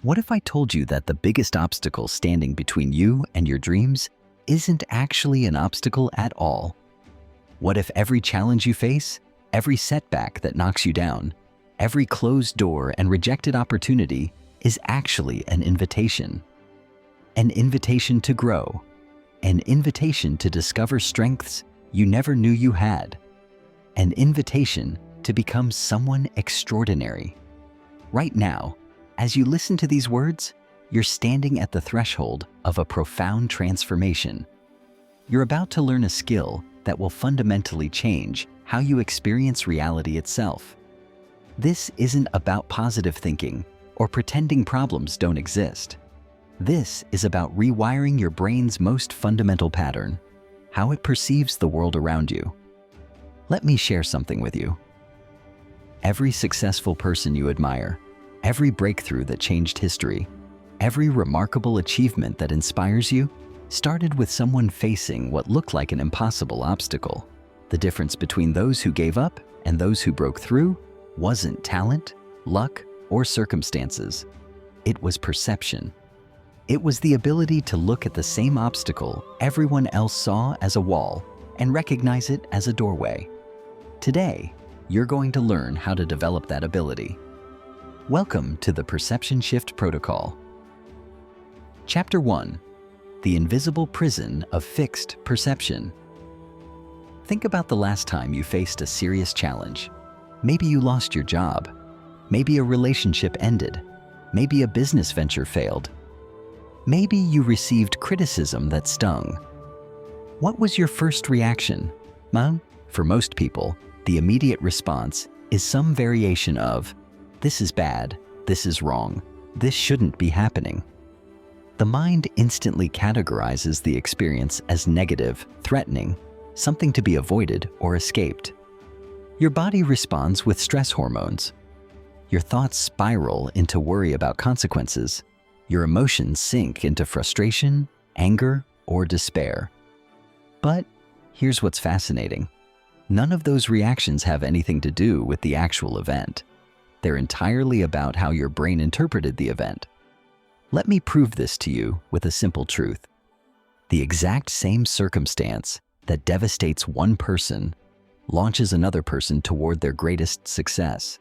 What if I told you that the biggest obstacle standing between you and your dreams isn't actually an obstacle at all? What if every challenge you face, every setback that knocks you down, every closed door and rejected opportunity is actually an invitation? An invitation to grow, an invitation to discover strengths you never knew you had, an invitation to become someone extraordinary. Right now, as you listen to these words, you're standing at the threshold of a profound transformation. You're about to learn a skill that will fundamentally change how you experience reality itself. This isn't about positive thinking or pretending problems don't exist. This is about rewiring your brain's most fundamental pattern, how it perceives the world around you. Let me share something with you. Every successful person you admire, every breakthrough that changed history, every remarkable achievement that inspires you started with someone facing what looked like an impossible obstacle. The difference between those who gave up and those who broke through wasn't talent, luck, or circumstances. It was perception. It was the ability to look at the same obstacle everyone else saw as a wall and recognize it as a doorway. Today, you're going to learn how to develop that ability. Welcome to the Perception Shift Protocol. Chapter 1: The Invisible Prison of Fixed Perception. Think about the last time you faced a serious challenge. Maybe you lost your job. Maybe a relationship ended. Maybe a business venture failed. Maybe you received criticism that stung. What was your first reaction? For most people, the immediate response is some variation of, "This is bad, this is wrong, this shouldn't be happening." The mind instantly categorizes the experience as negative, threatening, something to be avoided or escaped. Your body responds with stress hormones. Your thoughts spiral into worry about consequences. Your emotions sink into frustration, anger, or despair. But here's what's fascinating. None of those reactions have anything to do with the actual event. They're entirely about how your brain interpreted the event. Let me prove this to you with a simple truth. The exact same circumstance that devastates one person launches another person toward their greatest success.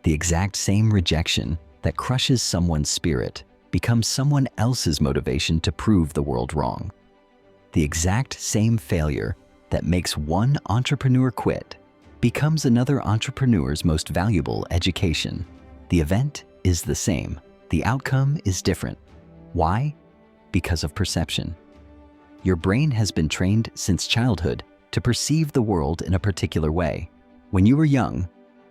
The exact same rejection that crushes someone's spirit becomes someone else's motivation to prove the world wrong. The exact same failure that makes one entrepreneur quit becomes another entrepreneur's most valuable education. The event is the same. The outcome is different. Why? Because of perception. Your brain has been trained since childhood to perceive the world in a particular way. When you were young,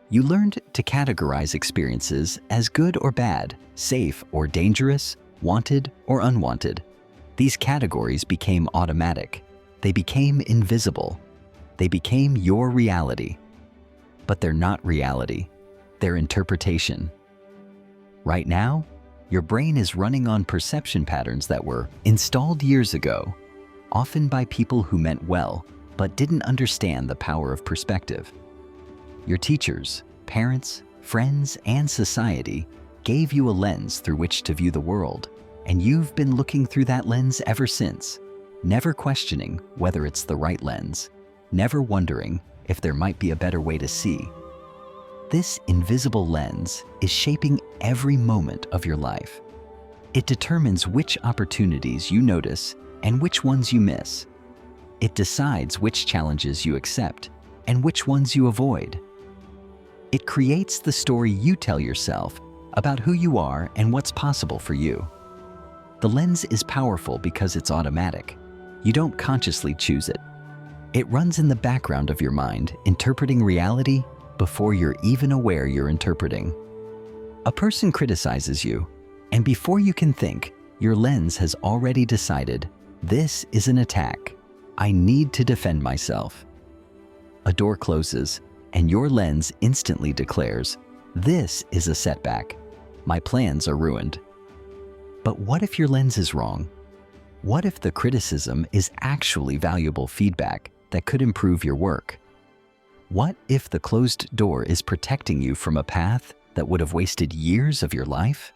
you learned to categorize experiences as good or bad, safe or dangerous, wanted or unwanted. These categories became automatic. They became invisible. They became your reality. But they're not reality. They're interpretation. Right now, your brain is running on perception patterns that were installed years ago, often by people who meant well, but didn't understand the power of perspective. Your teachers, parents, friends, and society gave you a lens through which to view the world, and you've been looking through that lens ever since, never questioning whether it's the right lens, never wondering if there might be a better way to see. This invisible lens is shaping every moment of your life. It determines which opportunities you notice and which ones you miss. It decides which challenges you accept and which ones you avoid. It creates the story you tell yourself about who you are and what's possible for you. The lens is powerful because it's automatic. You don't consciously choose it. It runs in the background of your mind, interpreting reality before you're even aware you're interpreting. A person criticizes you, and before you can think, your lens has already decided, this is an attack. I need to defend myself. A door closes, and your lens instantly declares, this is a setback. My plans are ruined. But what if your lens is wrong? What if the criticism is actually valuable feedback that could improve your work? What if the closed door is protecting you from a path that would have wasted years of your life?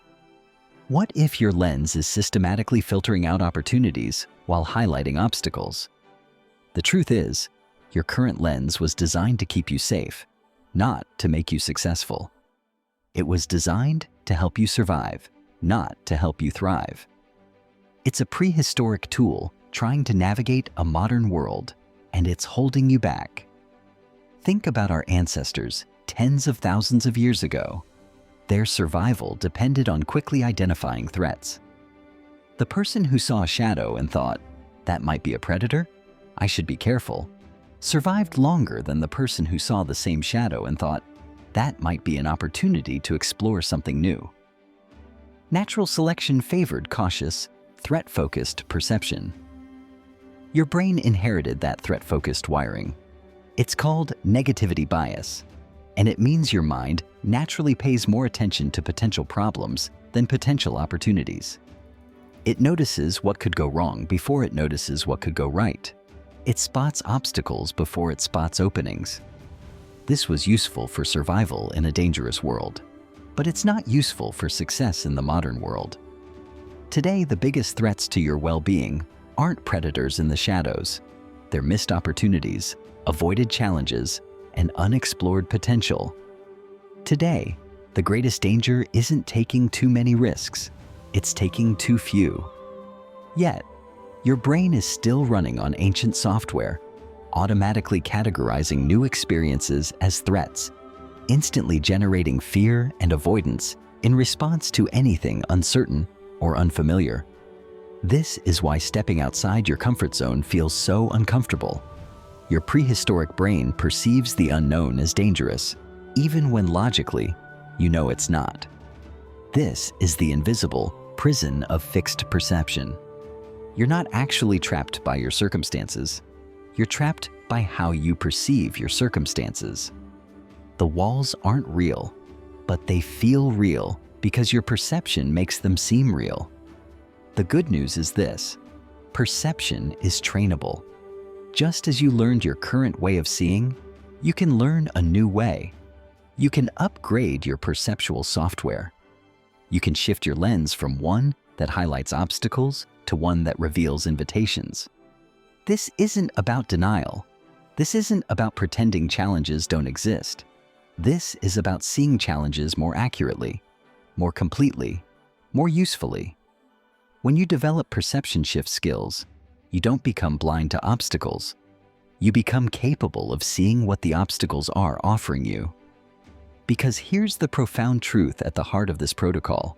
What if your lens is systematically filtering out opportunities while highlighting obstacles? The truth is, your current lens was designed to keep you safe, not to make you successful. It was designed to help you survive, not to help you thrive. It's a prehistoric tool trying to navigate a modern world, and it's holding you back. Think about our ancestors tens of thousands of years ago. Their survival depended on quickly identifying threats. The person who saw a shadow and thought, "That might be a predator? I should be careful," survived longer than the person who saw the same shadow and thought, "That might be an opportunity to explore something new." Natural selection favored cautious, threat-focused perception. Your brain inherited that threat-focused wiring. It's called negativity bias, and it means your mind naturally pays more attention to potential problems than potential opportunities. It notices what could go wrong before it notices what could go right. It spots obstacles before it spots openings. This was useful for survival in a dangerous world, but it's not useful for success in the modern world. Today, the biggest threats to your well-being aren't predators in the shadows. They're missed opportunities, avoided challenges, and unexplored potential. Today, the greatest danger isn't taking too many risks, it's taking too few. Yet, your brain is still running on ancient software, automatically categorizing new experiences as threats, instantly generating fear and avoidance in response to anything uncertain or unfamiliar. This is why stepping outside your comfort zone feels so uncomfortable. Your prehistoric brain perceives the unknown as dangerous, even when logically, you know it's not. This is the invisible prison of fixed perception. You're not actually trapped by your circumstances. You're trapped by how you perceive your circumstances. The walls aren't real, but they feel real because your perception makes them seem real. The good news is this: perception is trainable. Just as you learned your current way of seeing, you can learn a new way. You can upgrade your perceptual software. You can shift your lens from one that highlights obstacles to one that reveals invitations. This isn't about denial. This isn't about pretending challenges don't exist. This is about seeing challenges more accurately, more completely, more usefully. When you develop perception shift skills, you don't become blind to obstacles. You become capable of seeing what the obstacles are offering you. Because here's the profound truth at the heart of this protocol.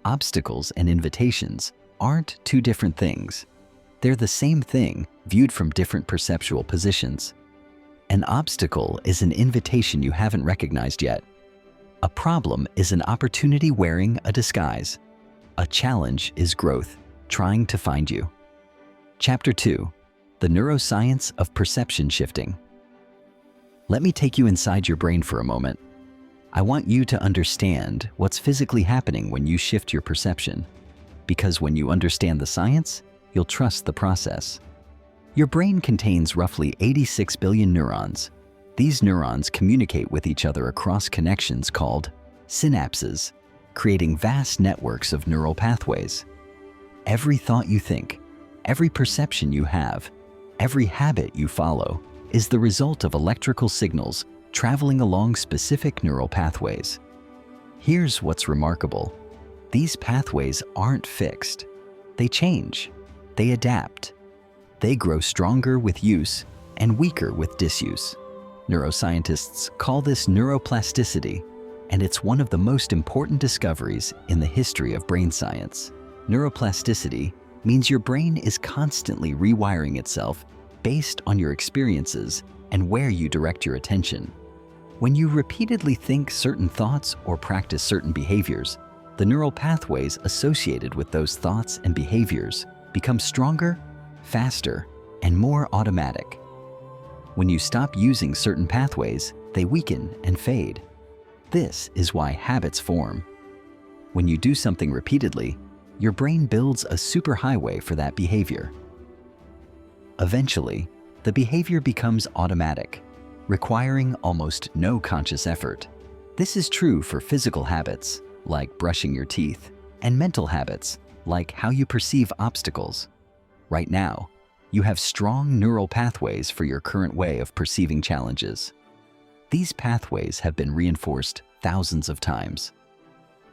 Obstacles and invitations aren't two different things. They're the same thing viewed from different perceptual positions. An obstacle is an invitation you haven't recognized yet. A problem is an opportunity wearing a disguise. A challenge is growth, trying to find you. Chapter 2: The Neuroscience of Perception Shifting. Let me take you inside your brain for a moment. I want you to understand what's physically happening when you shift your perception. Because when you understand the science, you'll trust the process. Your brain contains roughly 86 billion neurons. These neurons communicate with each other across connections called synapses, creating vast networks of neural pathways. Every thought you think, every perception you have, every habit you follow is the result of electrical signals traveling along specific neural pathways. Here's what's remarkable. These pathways aren't fixed. They change. They adapt. They grow stronger with use and weaker with disuse. Neuroscientists call this neuroplasticity, and it's one of the most important discoveries in the history of brain science. Neuroplasticity means your brain is constantly rewiring itself based on your experiences and where you direct your attention. When you repeatedly think certain thoughts or practice certain behaviors, the neural pathways associated with those thoughts and behaviors become stronger, faster, and more automatic. When you stop using certain pathways, they weaken and fade. This is why habits form. When you do something repeatedly, your brain builds a superhighway for that behavior. Eventually, the behavior becomes automatic, requiring almost no conscious effort. This is true for physical habits, like brushing your teeth, and mental habits, like how you perceive obstacles. Right now, you have strong neural pathways for your current way of perceiving challenges. These pathways have been reinforced thousands of times.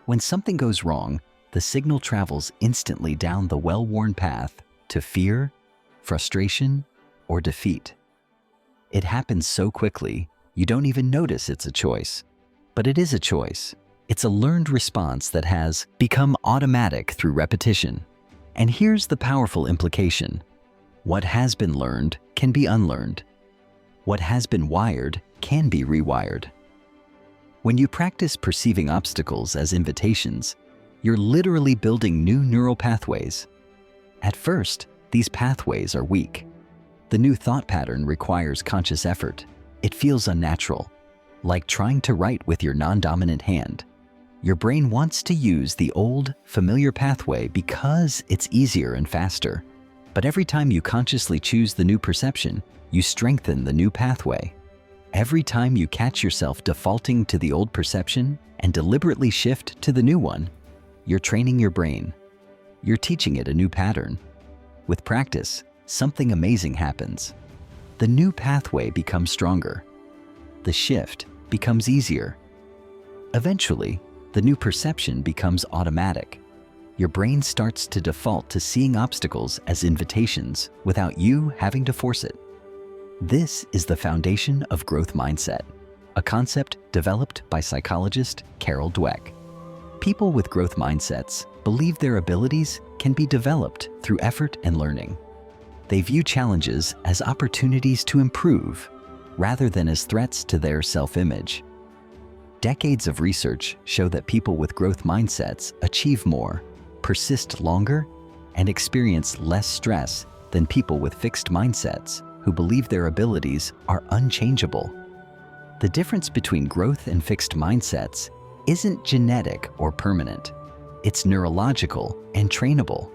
When something goes wrong, the signal travels instantly down the well-worn path to fear, frustration, or defeat. It happens so quickly, you don't even notice it's a choice. But it is a choice. It's a learned response that has become automatic through repetition. And here's the powerful implication. What has been learned can be unlearned. What has been wired can be rewired. When you practice perceiving obstacles as invitations, you're literally building new neural pathways. At first, these pathways are weak. The new thought pattern requires conscious effort. It feels unnatural, like trying to write with your non-dominant hand. Your brain wants to use the old, familiar pathway because it's easier and faster. But every time you consciously choose the new perception, you strengthen the new pathway. Every time you catch yourself defaulting to the old perception and deliberately shift to the new one, you're training your brain. You're teaching it a new pattern. With practice, something amazing happens. The new pathway becomes stronger. The shift becomes easier. Eventually, the new perception becomes automatic. Your brain starts to default to seeing obstacles as invitations without you having to force it. This is the foundation of growth mindset, a concept developed by psychologist Carol Dweck. People with growth mindsets believe their abilities can be developed through effort and learning. They view challenges as opportunities to improve, rather than as threats to their self-image. Decades of research show that people with growth mindsets achieve more, persist longer, and experience less stress than people with fixed mindsets who believe their abilities are unchangeable. The difference between growth and fixed mindsets isn't genetic or permanent. It's neurological and trainable.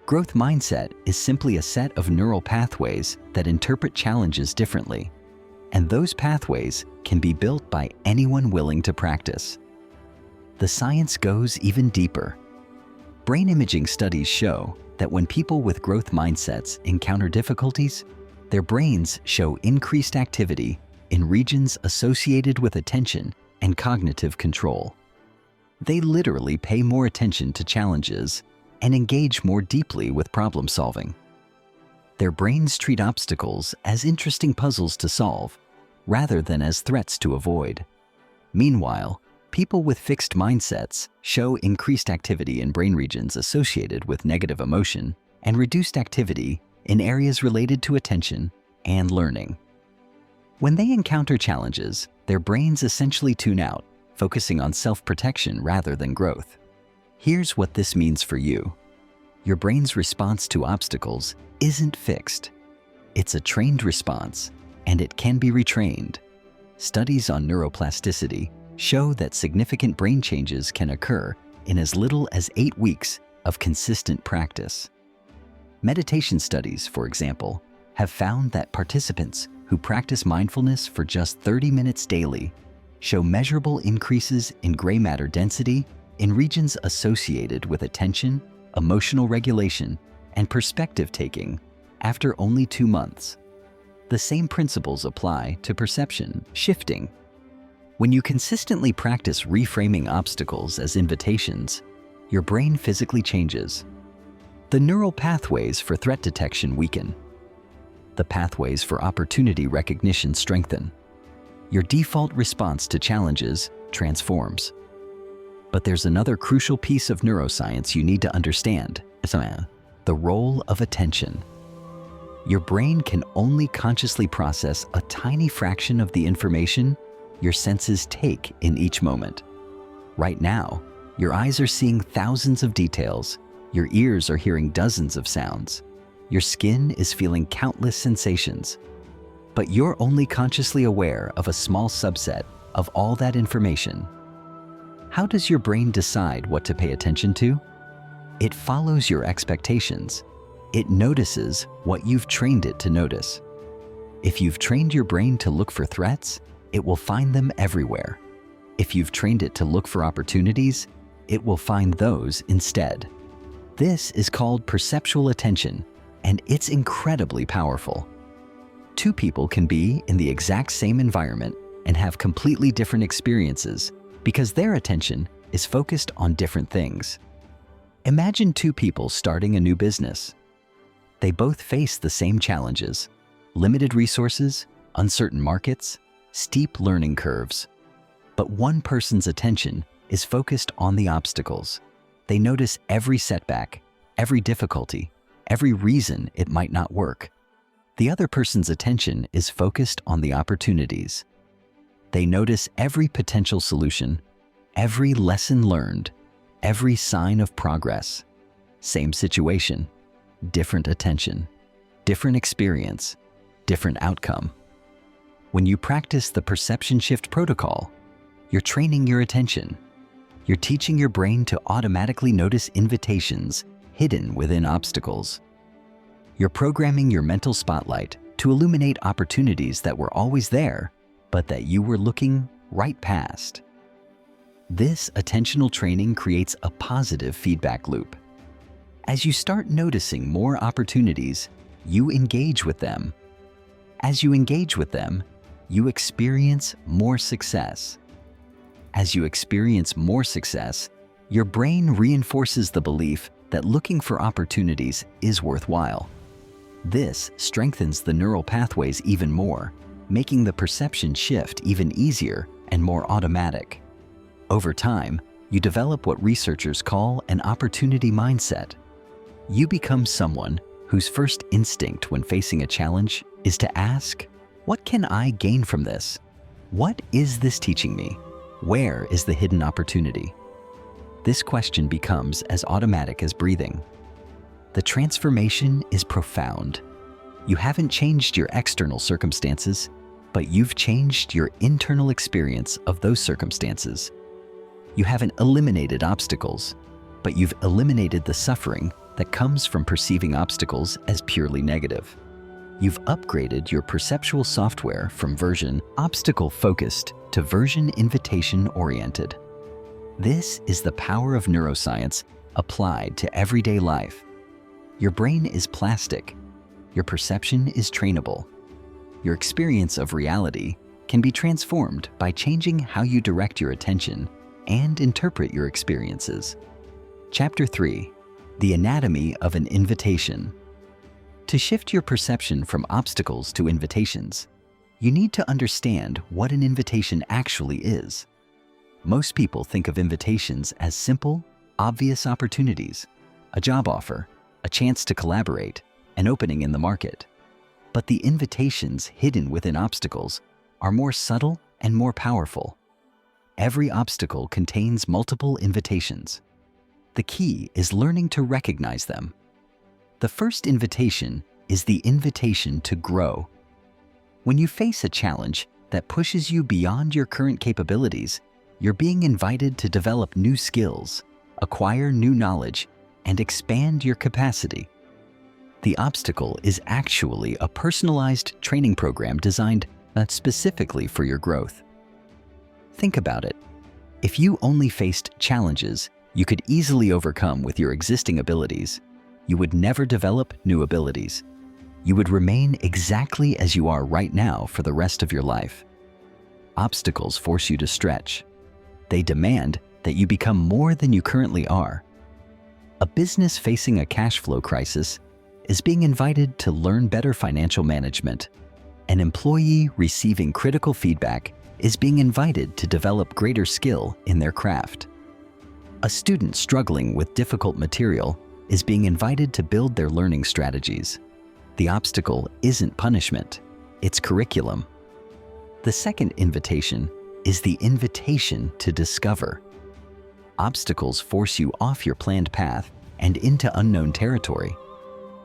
Growth mindset is simply a set of neural pathways that interpret challenges differently, and those pathways can be built by anyone willing to practice. The science goes even deeper. Brain imaging studies show that when people with growth mindsets encounter difficulties, their brains show increased activity in regions associated with attention and cognitive control. They literally pay more attention to challenges and engage more deeply with problem solving. Their brains treat obstacles as interesting puzzles to solve, rather than as threats to avoid. Meanwhile, people with fixed mindsets show increased activity in brain regions associated with negative emotion and reduced activity in areas related to attention and learning. When they encounter challenges, their brains essentially tune out, focusing on self-protection rather than growth. Here's what this means for you. Your brain's response to obstacles isn't fixed. It's a trained response, and it can be retrained. Studies on neuroplasticity show that significant brain changes can occur in as little as 8 weeks of consistent practice. Meditation studies, for example, have found that participants who practice mindfulness for just 30 minutes daily show measurable increases in gray matter density in regions associated with attention, emotional regulation, and perspective taking after only 2 months. The same principles apply to perception shifting. When you consistently practice reframing obstacles as invitations, your brain physically changes. The neural pathways for threat detection weaken. The pathways for opportunity recognition strengthen. Your default response to challenges transforms. But there's another crucial piece of neuroscience you need to understand: the role of attention. Your brain can only consciously process a tiny fraction of the information your senses take in each moment. Right now, your eyes are seeing thousands of details, your ears are hearing dozens of sounds, your skin is feeling countless sensations. But you're only consciously aware of a small subset of all that information. How does your brain decide what to pay attention to? It follows your expectations. It notices what you've trained it to notice. If you've trained your brain to look for threats, it will find them everywhere. If you've trained it to look for opportunities, it will find those instead. This is called perceptual attention, and it's incredibly powerful. Two people can be in the exact same environment and have completely different experiences because their attention is focused on different things. Imagine two people starting a new business. They both face the same challenges: limited resources, uncertain markets, steep learning curves. But one person's attention is focused on the obstacles. They notice every setback, every difficulty, every reason it might not work. The other person's attention is focused on the opportunities. They notice every potential solution, every lesson learned, every sign of progress. Same situation, different attention, different experience, different outcome. When you practice the perception shift protocol, you're training your attention. You're teaching your brain to automatically notice invitations hidden within obstacles. You're programming your mental spotlight to illuminate opportunities that were always there, but that you were looking right past. This attentional training creates a positive feedback loop. As you start noticing more opportunities, you engage with them. As you engage with them, you experience more success. As you experience more success, your brain reinforces the belief that looking for opportunities is worthwhile. This strengthens the neural pathways even more, making the perception shift even easier and more automatic. Over time, you develop what researchers call an opportunity mindset. You become someone whose first instinct when facing a challenge is to ask, "What can I gain from this? What is this teaching me? Where is the hidden opportunity?" This question becomes as automatic as breathing. The transformation is profound. You haven't changed your external circumstances, but you've changed your internal experience of those circumstances. You haven't eliminated obstacles, but you've eliminated the suffering that comes from perceiving obstacles as purely negative. You've upgraded your perceptual software from version obstacle-focused to version invitation-oriented. This is the power of neuroscience applied to everyday life. Your brain is plastic. Your perception is trainable. Your experience of reality can be transformed by changing how you direct your attention and interpret your experiences. Chapter 3: The Anatomy of an Invitation. To shift your perception from obstacles to invitations, you need to understand what an invitation actually is. Most people think of invitations as simple, obvious opportunities: a job offer, a chance to collaborate, an opening in the market. But the invitations hidden within obstacles are more subtle and more powerful. Every obstacle contains multiple invitations. The key is learning to recognize them. The first invitation is the invitation to grow. When you face a challenge that pushes you beyond your current capabilities, you're being invited to develop new skills, acquire new knowledge, and expand your capacity. The obstacle is actually a personalized training program designed specifically for your growth. Think about it. If you only faced challenges you could easily overcome with your existing abilities, you would never develop new abilities. You would remain exactly as you are right now for the rest of your life. Obstacles force you to stretch. They demand that you become more than you currently are. A business facing a cash flow crisis is being invited to learn better financial management. An employee receiving critical feedback is being invited to develop greater skill in their craft. A student struggling with difficult material is being invited to build their learning strategies. The obstacle isn't punishment, it's curriculum. The second invitation is the invitation to discover. Obstacles force you off your planned path and into unknown territory.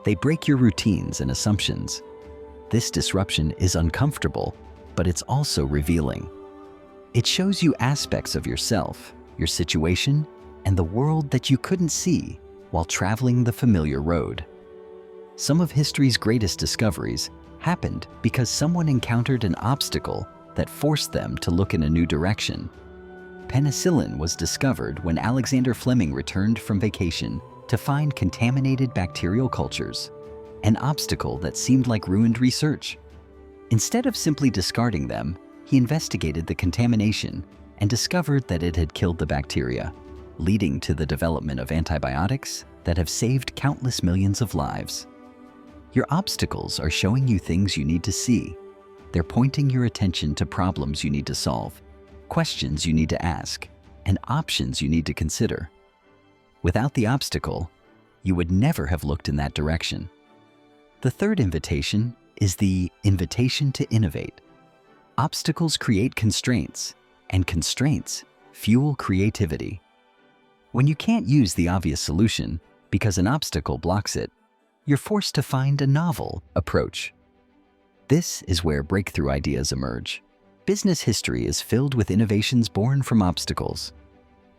They break your routines and assumptions. This disruption is uncomfortable, but it's also revealing. It shows you aspects of yourself, your situation, and the world that you couldn't see while traveling the familiar road. Some of history's greatest discoveries happened because someone encountered an obstacle that forced them to look in a new direction. Penicillin was discovered when Alexander Fleming returned from vacation to find contaminated bacterial cultures, an obstacle that seemed like ruined research. Instead of simply discarding them, he investigated the contamination and discovered that it had killed the bacteria, leading to the development of antibiotics that have saved countless millions of lives. Your obstacles are showing you things you need to see. They're pointing your attention to problems you need to solve, questions you need to ask, and options you need to consider. Without the obstacle, you would never have looked in that direction. The third invitation is the invitation to innovate. Obstacles create constraints, and constraints fuel creativity. When you can't use the obvious solution because an obstacle blocks it, you're forced to find a novel approach. This is where breakthrough ideas emerge. Business history is filled with innovations born from obstacles.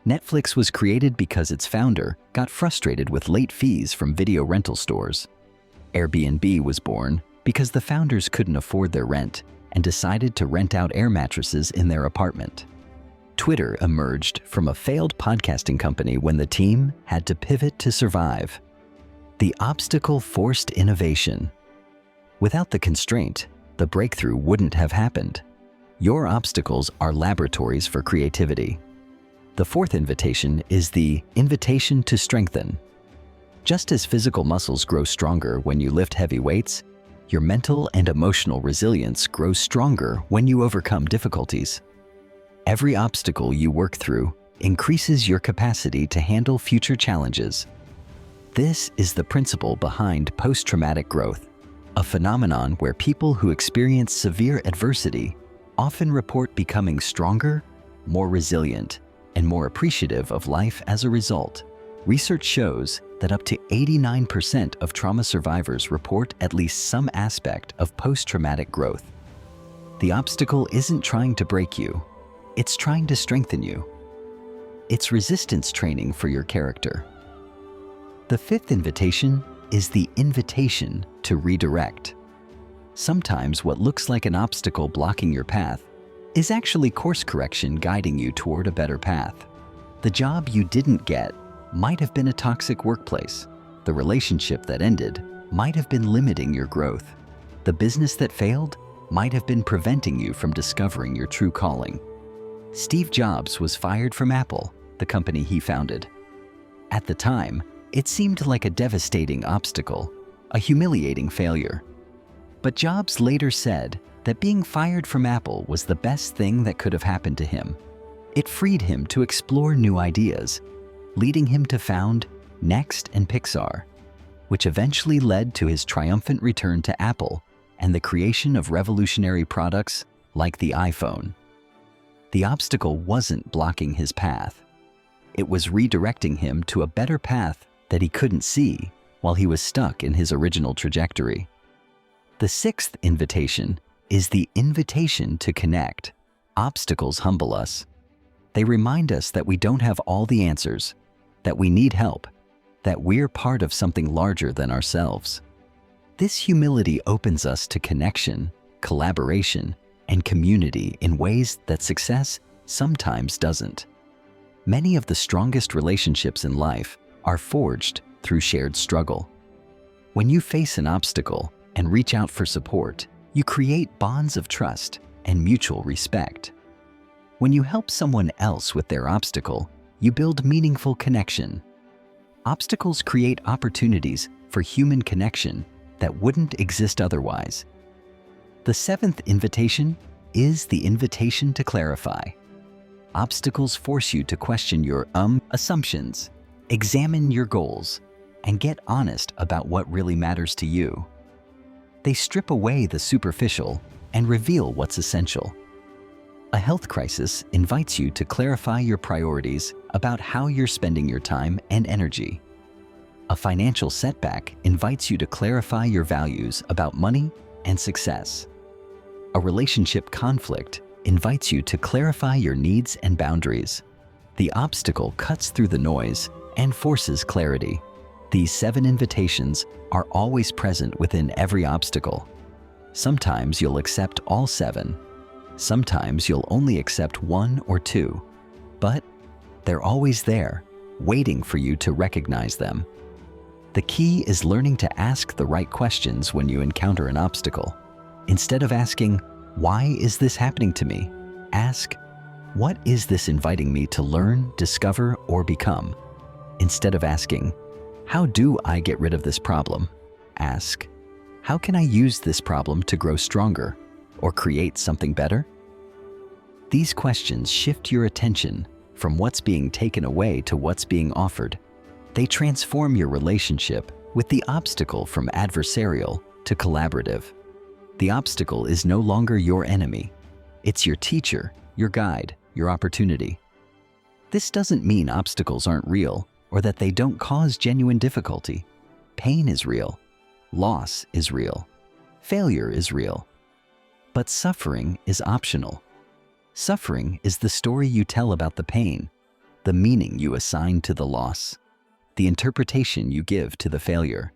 Netflix was created because its founder got frustrated with late fees from video rental stores. Airbnb was born because the founders couldn't afford their rent and decided to rent out air mattresses in their apartment. Twitter emerged from a failed podcasting company when the team had to pivot to survive. The obstacle forced innovation. Without the constraint, the breakthrough wouldn't have happened. Your obstacles are laboratories for creativity. The fourth invitation is the invitation to strengthen. Just as physical muscles grow stronger when you lift heavy weights, your mental and emotional resilience grows stronger when you overcome difficulties. Every obstacle you work through increases your capacity to handle future challenges. This is the principle behind post-traumatic growth, a phenomenon where people who experience severe adversity often report becoming stronger, more resilient, and more appreciative of life as a result. Research shows that up to 89% of trauma survivors report at least some aspect of post-traumatic growth. The obstacle isn't trying to break you, it's trying to strengthen you. It's resistance training for your character. The fifth invitation is the invitation to redirect. Sometimes what looks like an obstacle blocking your path is actually course correction guiding you toward a better path. The job you didn't get might have been a toxic workplace. The relationship that ended might have been limiting your growth. The business that failed might have been preventing you from discovering your true calling. Steve Jobs was fired from Apple, the company he founded. At the time, it seemed like a devastating obstacle, a humiliating failure. But Jobs later said that being fired from Apple was the best thing that could have happened to him. It freed him to explore new ideas, leading him to found Next and Pixar, which eventually led to his triumphant return to Apple and the creation of revolutionary products like the iPhone. The obstacle wasn't blocking his path. It was redirecting him to a better path that he couldn't see while he was stuck in his original trajectory. The sixth invitation is the invitation to connect. Obstacles humble us. They remind us that we don't have all the answers, that we need help, that we're part of something larger than ourselves. This humility opens us to connection, collaboration, and community in ways that success sometimes doesn't. Many of the strongest relationships in life are forged through shared struggle. When you face an obstacle and reach out for support, you create bonds of trust and mutual respect. When you help someone else with their obstacle, you build meaningful connection. Obstacles create opportunities for human connection that wouldn't exist otherwise. The seventh invitation is the invitation to clarify. Obstacles force you to question your assumptions, examine your goals, and get honest about what really matters to you. They strip away the superficial and reveal what's essential. A health crisis invites you to clarify your priorities about how you're spending your time and energy. A financial setback invites you to clarify your values about money and success. A relationship conflict invites you to clarify your needs and boundaries. The obstacle cuts through the noise and forces clarity. These 7 invitations are always present within every obstacle. Sometimes you'll accept all 7. Sometimes you'll only accept 1 or 2. But they're always there, waiting for you to recognize them. The key is learning to ask the right questions when you encounter an obstacle. Instead of asking, "Why is this happening to me?" ask, "What is this inviting me to learn, discover, or become?" Instead of asking, "How do I get rid of this problem?" ask, "How can I use this problem to grow stronger or create something better?" These questions shift your attention from what's being taken away to what's being offered. They transform your relationship with the obstacle from adversarial to collaborative. The obstacle is no longer your enemy. It's your teacher, your guide, your opportunity. This doesn't mean obstacles aren't real or that they don't cause genuine difficulty. Pain is real. Loss is real. Failure is real. But suffering is optional. Suffering is the story you tell about the pain, the meaning you assign to the loss, the interpretation you give to the failure.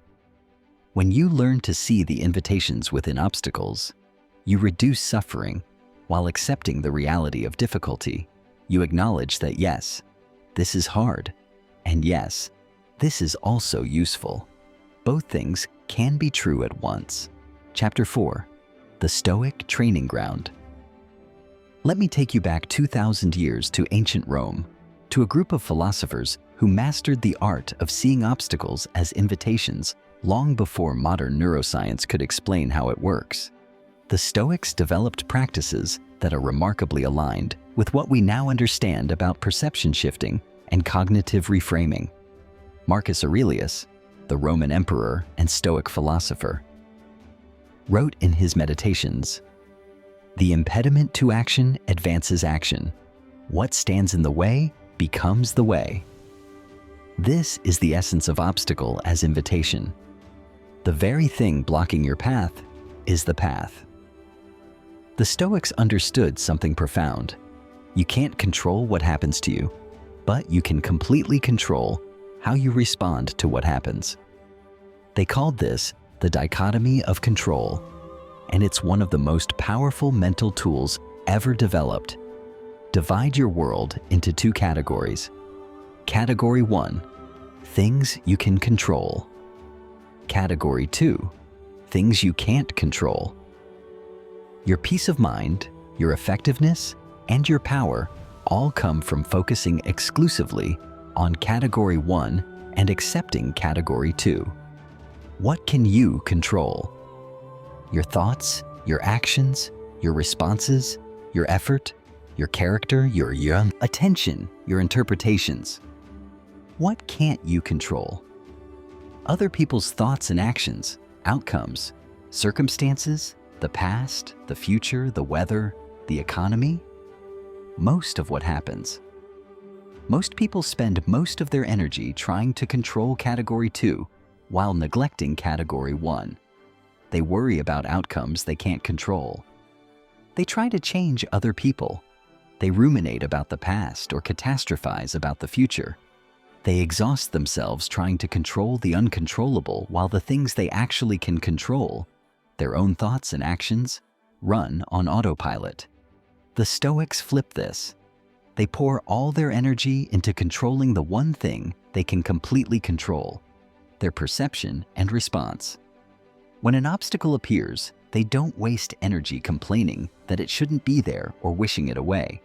When you learn to see the invitations within obstacles, you reduce suffering while accepting the reality of difficulty. You acknowledge that yes, this is hard, and yes, this is also useful. Both things can be true at once. Chapter 4. The Stoic Training Ground. Let me take you back 2,000 years to ancient Rome, to a group of philosophers who mastered the art of seeing obstacles as invitations long before modern neuroscience could explain how it works. The Stoics developed practices that are remarkably aligned with what we now understand about perception shifting and cognitive reframing. Marcus Aurelius, the Roman emperor and Stoic philosopher, wrote in his Meditations, "The impediment to action advances action. What stands in the way becomes the way." This is the essence of obstacle as invitation. The very thing blocking your path is the path. The Stoics understood something profound. You can't control what happens to you, but you can completely control how you respond to what happens. They called this the dichotomy of control, and it's one of the most powerful mental tools ever developed. Divide your world into two categories. Category 1, things you can control. Category 2, things you can't control. Your peace of mind, your effectiveness, and your power all come from focusing exclusively on Category 1 and accepting Category 2. What can you control? Your thoughts, your actions, your responses, your effort, your character, your attention, your interpretations. What can't you control? Other people's thoughts and actions, outcomes, circumstances, the past, the future, the weather, the economy. Most of what happens. Most people spend most of their energy trying to control Category 2 while neglecting Category 1. They worry about outcomes they can't control. They try to change other people. They ruminate about the past or catastrophize about the future. They exhaust themselves trying to control the uncontrollable while the things they actually can control, their own thoughts and actions, run on autopilot. The Stoics flip this. They pour all their energy into controlling the one thing they can completely control, their perception and response. When an obstacle appears, they don't waste energy complaining that it shouldn't be there or wishing it away.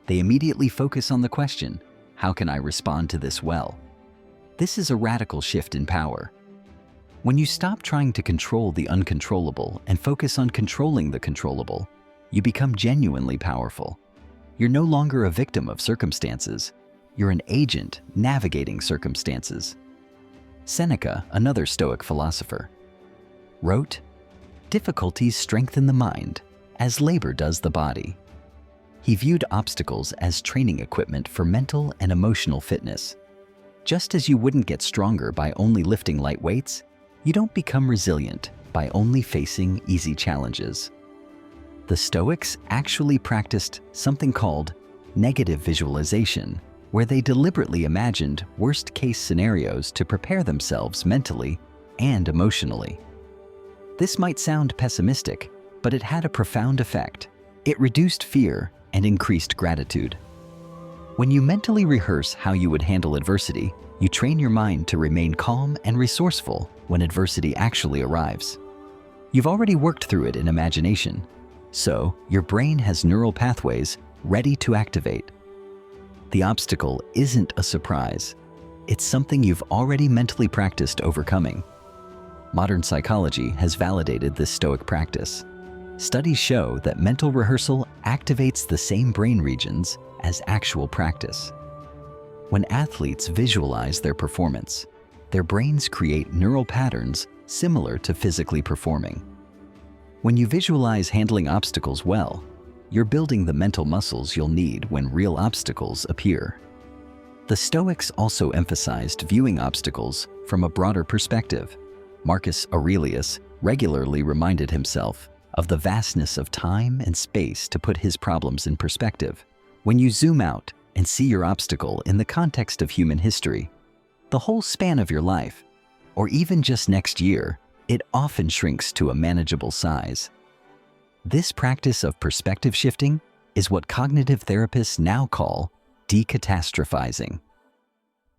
They immediately focus on the question, how can I respond to this well? This is a radical shift in power. When you stop trying to control the uncontrollable and focus on controlling the controllable, you become genuinely powerful. You're no longer a victim of circumstances. You're an agent navigating circumstances. Seneca, another Stoic philosopher, wrote, "Difficulties strengthen the mind, as labor does the body." He viewed obstacles as training equipment for mental and emotional fitness. Just as you wouldn't get stronger by only lifting light weights, you don't become resilient by only facing easy challenges. The Stoics actually practiced something called negative visualization, where they deliberately imagined worst-case scenarios to prepare themselves mentally and emotionally. This might sound pessimistic, but it had a profound effect. It reduced fear and increased gratitude. When you mentally rehearse how you would handle adversity, you train your mind to remain calm and resourceful when adversity actually arrives. You've already worked through it in imagination, so your brain has neural pathways ready to activate. The obstacle isn't a surprise. It's something you've already mentally practiced overcoming. Modern psychology has validated this Stoic practice. Studies show that mental rehearsal activates the same brain regions as actual practice. When athletes visualize their performance, their brains create neural patterns similar to physically performing. When you visualize handling obstacles well, you're building the mental muscles you'll need when real obstacles appear. The Stoics also emphasized viewing obstacles from a broader perspective. Marcus Aurelius regularly reminded himself of the vastness of time and space to put his problems in perspective. When you zoom out and see your obstacle in the context of human history, the whole span of your life, or even just next year, it often shrinks to a manageable size. This practice of perspective shifting is what cognitive therapists now call decatastrophizing.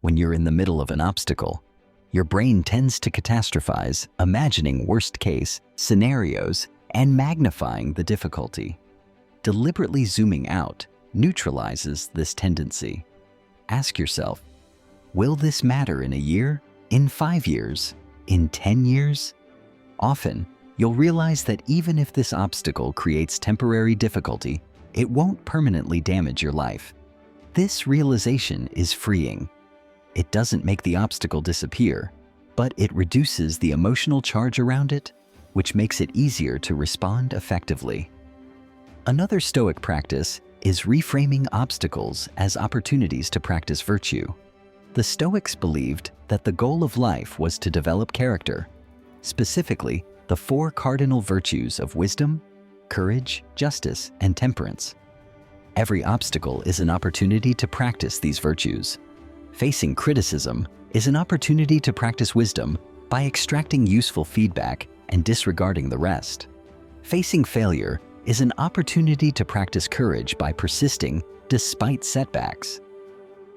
When you're in the middle of an obstacle, your brain tends to catastrophize, imagining worst-case scenarios and magnifying the difficulty. Deliberately zooming out neutralizes this tendency. Ask yourself, will this matter in a year, in 5 years, in 10 years? Often, you'll realize that even if this obstacle creates temporary difficulty, it won't permanently damage your life. This realization is freeing. It doesn't make the obstacle disappear, but it reduces the emotional charge around it, which makes it easier to respond effectively. Another Stoic practice is reframing obstacles as opportunities to practice virtue. The Stoics believed that the goal of life was to develop character, specifically the 4 cardinal virtues of wisdom, courage, justice, and temperance. Every obstacle is an opportunity to practice these virtues. Facing criticism is an opportunity to practice wisdom by extracting useful feedback and disregarding the rest. Facing failure is an opportunity to practice courage by persisting despite setbacks.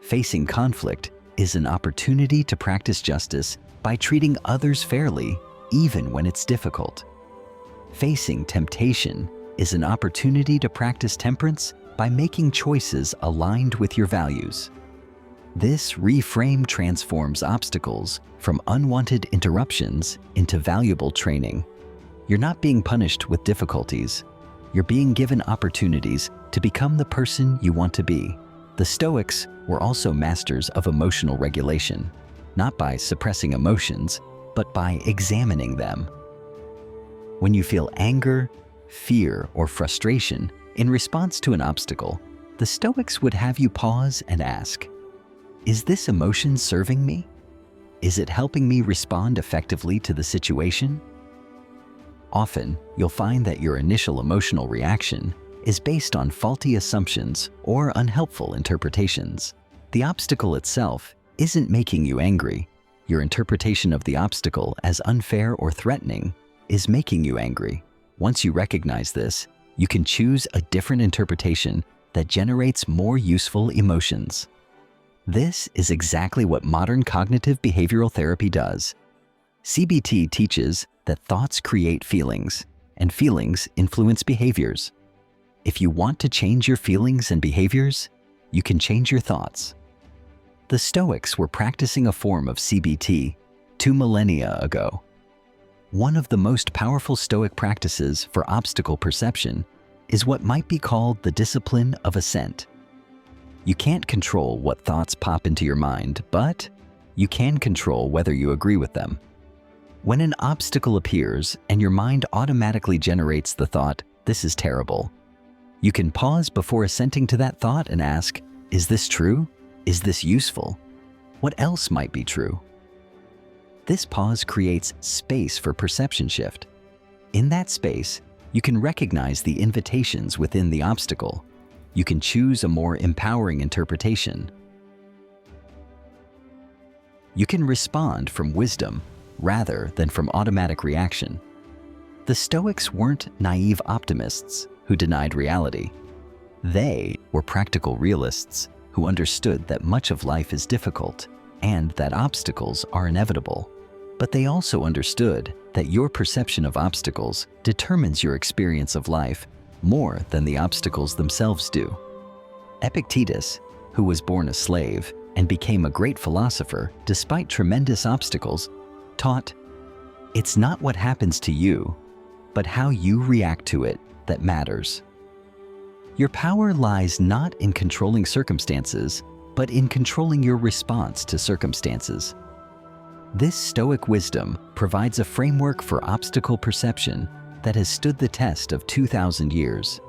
Facing conflict is an opportunity to practice justice by treating others fairly, even when it's difficult. Facing temptation is an opportunity to practice temperance by making choices aligned with your values. This reframe transforms obstacles from unwanted interruptions into valuable training. You're not being punished with difficulties. You're being given opportunities to become the person you want to be. The Stoics were also masters of emotional regulation, not by suppressing emotions, but by examining them. When you feel anger, fear, or frustration in response to an obstacle, the Stoics would have you pause and ask, is this emotion serving me? Is it helping me respond effectively to the situation? Often, you'll find that your initial emotional reaction is based on faulty assumptions or unhelpful interpretations. The obstacle itself isn't making you angry. Your interpretation of the obstacle as unfair or threatening is making you angry. Once you recognize this, you can choose a different interpretation that generates more useful emotions. This is exactly what modern cognitive behavioral therapy does. CBT teaches that thoughts create feelings, and feelings influence behaviors. If you want to change your feelings and behaviors, you can change your thoughts. The Stoics were practicing a form of CBT 2 millennia ago. One of the most powerful Stoic practices for obstacle perception is what might be called the discipline of assent. You can't control what thoughts pop into your mind, but you can control whether you agree with them. When an obstacle appears and your mind automatically generates the thought, "This is terrible," you can pause before assenting to that thought and ask, "Is this true? Is this useful? What else might be true?" This pause creates space for perception shift. In that space, you can recognize the invitations within the obstacle. You can choose a more empowering interpretation. You can respond from wisdom rather than from automatic reaction. The Stoics weren't naive optimists who denied reality. They were practical realists who understood that much of life is difficult and that obstacles are inevitable. But they also understood that your perception of obstacles determines your experience of life more than the obstacles themselves do. Epictetus, who was born a slave and became a great philosopher despite tremendous obstacles, taught, "It's not what happens to you, but how you react to it that matters." Your power lies not in controlling circumstances, but in controlling your response to circumstances. This Stoic wisdom provides a framework for obstacle perception that has stood the test of 2,000 years.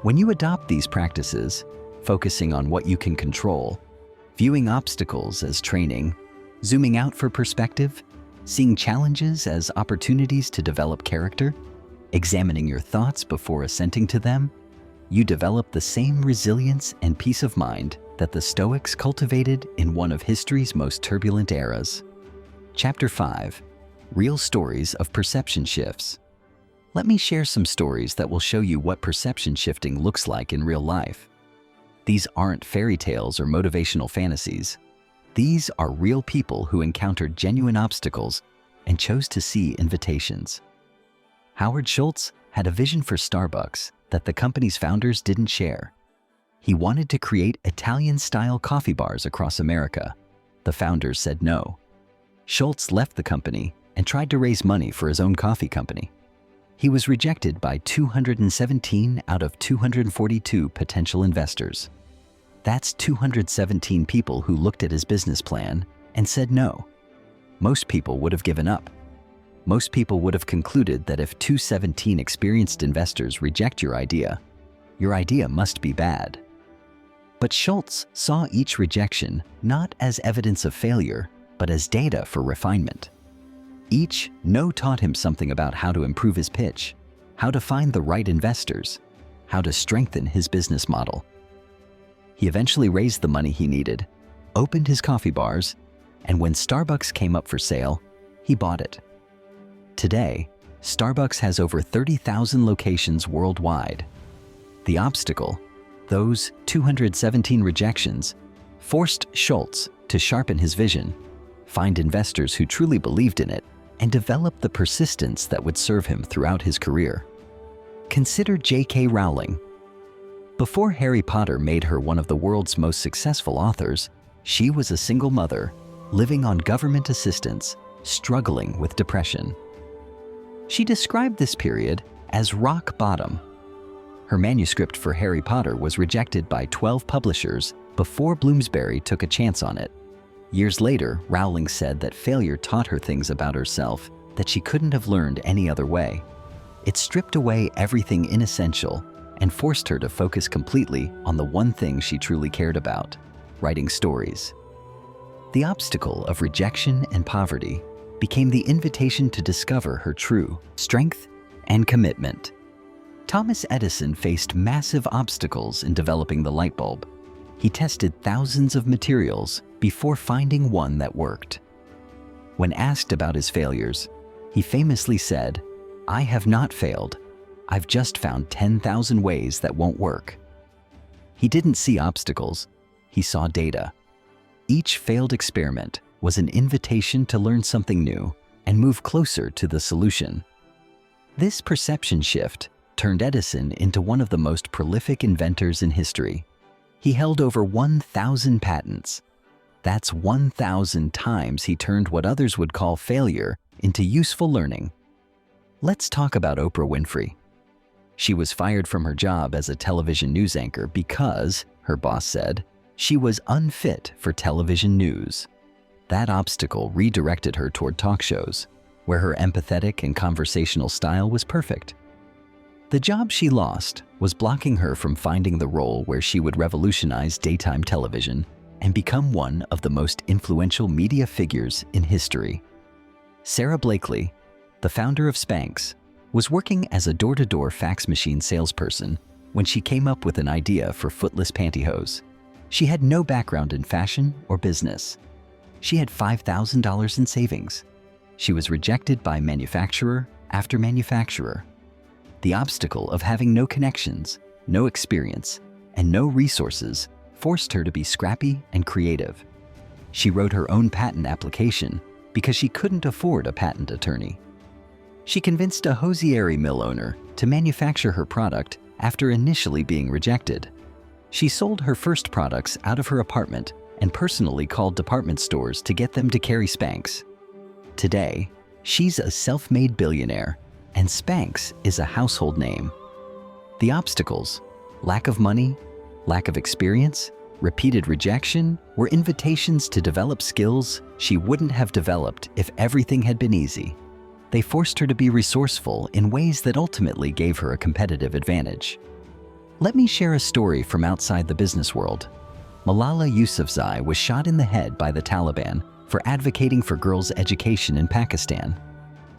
When you adopt these practices, focusing on what you can control, viewing obstacles as training, zooming out for perspective, seeing challenges as opportunities to develop character, examining your thoughts before assenting to them, you develop the same resilience and peace of mind that the Stoics cultivated in one of history's most turbulent eras. Chapter 5. Real Stories of Perception Shifts. Let me share some stories that will show you what perception shifting looks like in real life. These aren't fairy tales or motivational fantasies. These are real people who encountered genuine obstacles and chose to see invitations. Howard Schultz had a vision for Starbucks that the company's founders didn't share. He wanted to create Italian-style coffee bars across America. The founders said no. Schultz left the company and tried to raise money for his own coffee company. He was rejected by 217 out of 242 potential investors. That's 217 people who looked at his business plan and said no. Most people would have given up. Most people would have concluded that if 217 experienced investors reject your idea must be bad. But Schultz saw each rejection not as evidence of failure, but as data for refinement. Each no taught him something about how to improve his pitch, how to find the right investors, how to strengthen his business model. He eventually raised the money he needed, opened his coffee bars, and when Starbucks came up for sale, he bought it. Today, Starbucks has over 30,000 locations worldwide. The obstacle, those 217 rejections, forced Schultz to sharpen his vision, find investors who truly believed in it, and develop the persistence that would serve him throughout his career. Consider J.K. Rowling. Before Harry Potter made her one of the world's most successful authors, she was a single mother, living on government assistance, struggling with depression. She described this period as rock bottom. Her manuscript for Harry Potter was rejected by 12 publishers before Bloomsbury took a chance on it. Years later, Rowling said that failure taught her things about herself that she couldn't have learned any other way. It stripped away everything inessential and forced her to focus completely on the one thing she truly cared about: writing stories. The obstacle of rejection and poverty became the invitation to discover her true strength and commitment. Thomas Edison faced massive obstacles in developing the light bulb. He tested thousands of materials before finding one that worked. When asked about his failures, he famously said, "I have not failed. I've just found 10,000 ways that won't work." He didn't see obstacles, he saw data. Each failed experiment was an invitation to learn something new and move closer to the solution. This perception shift turned Edison into one of the most prolific inventors in history. He held over 1,000 patents. That's 1,000 times he turned what others would call failure into useful learning. Let's talk about Oprah Winfrey. She was fired from her job as a television news anchor because, her boss said, she was unfit for television news. That obstacle redirected her toward talk shows, where her empathetic and conversational style was perfect. The job she lost was blocking her from finding the role where she would revolutionize daytime television and become one of the most influential media figures in history. Sarah Blakely, the founder of Spanx, was working as a door-to-door fax machine salesperson when she came up with an idea for footless pantyhose. She had no background in fashion or business. She had $5,000 in savings. She was rejected by manufacturer after manufacturer. The obstacle of having no connections, no experience, and no resources forced her to be scrappy and creative. She wrote her own patent application because she couldn't afford a patent attorney. She convinced a hosiery mill owner to manufacture her product after initially being rejected. She sold her first products out of her apartment and personally called department stores to get them to carry Spanx. Today, she's a self-made billionaire, and Spanx is a household name. The obstacles, lack of money, lack of experience, repeated rejection, were invitations to develop skills she wouldn't have developed if everything had been easy. They forced her to be resourceful in ways that ultimately gave her a competitive advantage. Let me share a story from outside the business world. Malala Yousafzai was shot in the head by the Taliban for advocating for girls' education in Pakistan.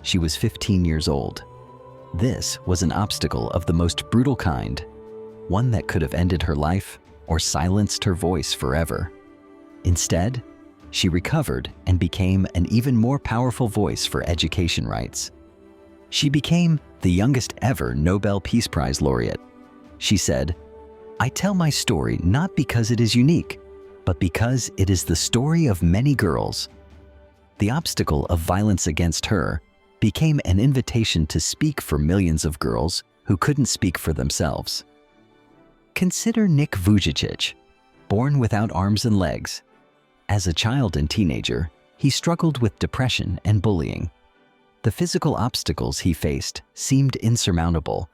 She was 15 years old. This was an obstacle of the most brutal kind, one that could have ended her life or silenced her voice forever. Instead, she recovered and became an even more powerful voice for education rights. She became the youngest ever Nobel Peace Prize laureate. She said, "I tell my story not because it is unique, but because it is the story of many girls." The obstacle of violence against her became an invitation to speak for millions of girls who couldn't speak for themselves. Consider Nick Vujicic, born without arms and legs. As a child and teenager, he struggled with depression and bullying. The physical obstacles he faced seemed insurmountable,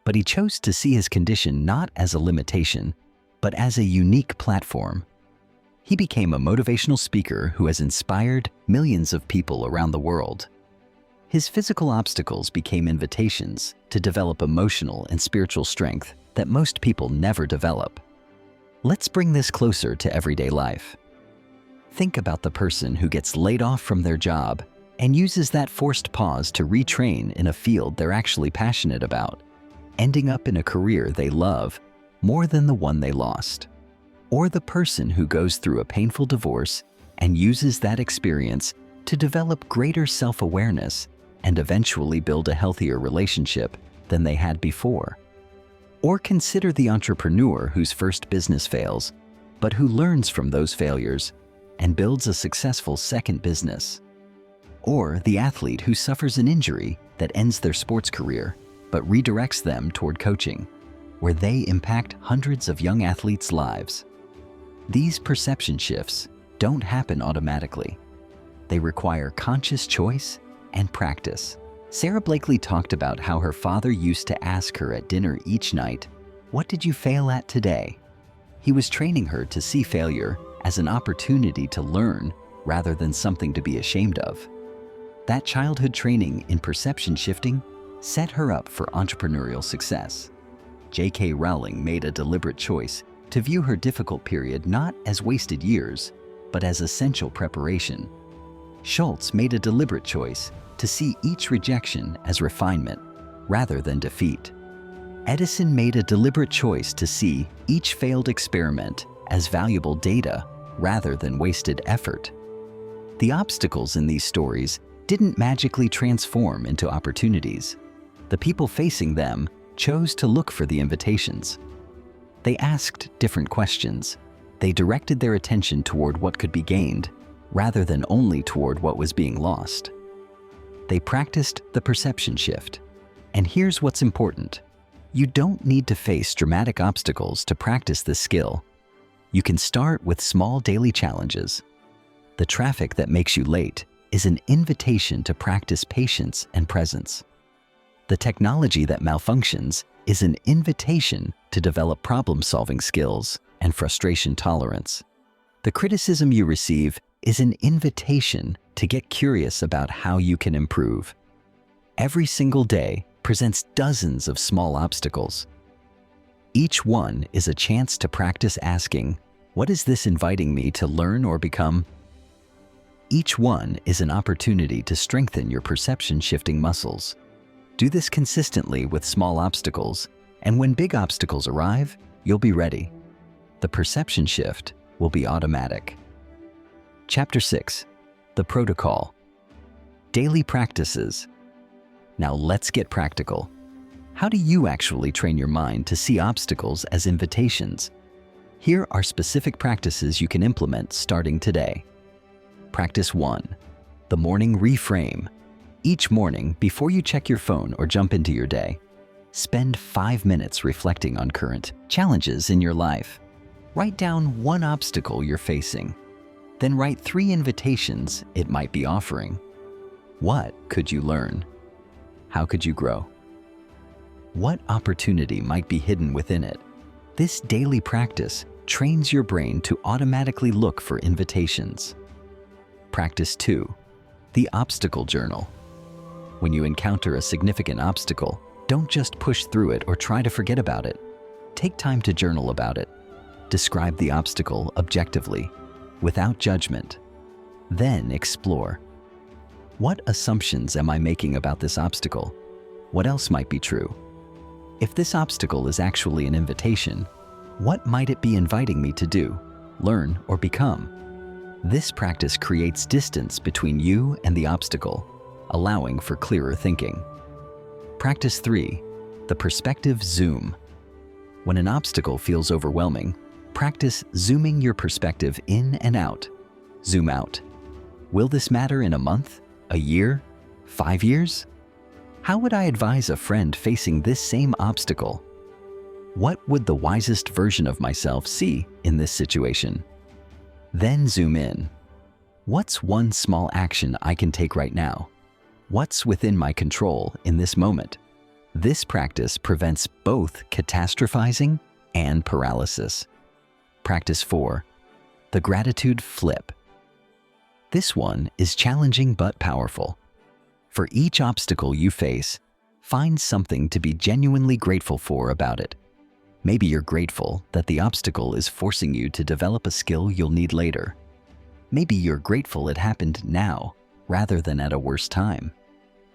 but he chose to see his condition not as a limitation, but as a unique platform. He became a motivational speaker who has inspired millions of people around the world. His physical obstacles became invitations to develop emotional and spiritual strength that most people never develop. Let's bring this closer to everyday life. Think about the person who gets laid off from their job and uses that forced pause to retrain in a field they're actually passionate about, ending up in a career they love more than the one they lost. Or the person who goes through a painful divorce and uses that experience to develop greater self-awareness and eventually build a healthier relationship than they had before. Or consider the entrepreneur whose first business fails, but who learns from those failures and builds a successful second business. Or the athlete who suffers an injury that ends their sports career, but redirects them toward coaching, where they impact hundreds of young athletes' lives. These perception shifts don't happen automatically. They require conscious choice and practice. Sarah Blakely talked about how her father used to ask her at dinner each night, "What did you fail at today?" He was training her to see failure as an opportunity to learn rather than something to be ashamed of. That childhood training in perception shifting set her up for entrepreneurial success. J.K. Rowling made a deliberate choice to view her difficult period not as wasted years, but as essential preparation. Schultz made a deliberate choice to see each rejection as refinement rather than defeat. Edison made a deliberate choice to see each failed experiment as valuable data rather than wasted effort. The obstacles in these stories didn't magically transform into opportunities. The people facing them chose to look for the invitations. They asked different questions. They directed their attention toward what could be gained rather than only toward what was being lost. They practiced the perception shift. And here's what's important. You don't need to face dramatic obstacles to practice this skill. You can start with small daily challenges. The traffic that makes you late is an invitation to practice patience and presence. The technology that malfunctions is an invitation to develop problem-solving skills and frustration tolerance. The criticism you receive is an invitation to get curious about how you can improve. Every single day presents dozens of small obstacles. Each one is a chance to practice asking, "What is this inviting me to learn or become?" Each one is an opportunity to strengthen your perception-shifting muscles. Do this consistently with small obstacles, and when big obstacles arrive, you'll be ready. The perception shift will be automatic. Chapter 6. The Protocol. Daily Practices. Now let's get practical. How do you actually train your mind to see obstacles as invitations? Here are specific practices you can implement starting today. Practice 1. The morning reframe. Each morning, before you check your phone or jump into your day, spend 5 minutes reflecting on current challenges in your life. Write down one obstacle you're facing. Then write 3 invitations it might be offering. What could you learn? How could you grow? What opportunity might be hidden within it? This daily practice trains your brain to automatically look for invitations. Practice 2. The obstacle journal. When you encounter a significant obstacle, don't just push through it or try to forget about it. Take time to journal about it. Describe the obstacle objectively, without judgment. Then explore. What assumptions am I making about this obstacle? What else might be true? If this obstacle is actually an invitation, what might it be inviting me to do, learn, or become? This practice creates distance between you and the obstacle, allowing for clearer thinking. Practice 3. The perspective zoom. When an obstacle feels overwhelming, practice zooming your perspective in and out. Zoom out. Will this matter in a month, a year, 5 years? How would I advise a friend facing this same obstacle? What would the wisest version of myself see in this situation? Then zoom in. What's one small action I can take right now? What's within my control in this moment? This practice prevents both catastrophizing and paralysis. Practice 4. The gratitude flip. This one is challenging but powerful. For each obstacle you face, find something to be genuinely grateful for about it. Maybe you're grateful that the obstacle is forcing you to develop a skill you'll need later. Maybe you're grateful it happened now, rather than at a worse time.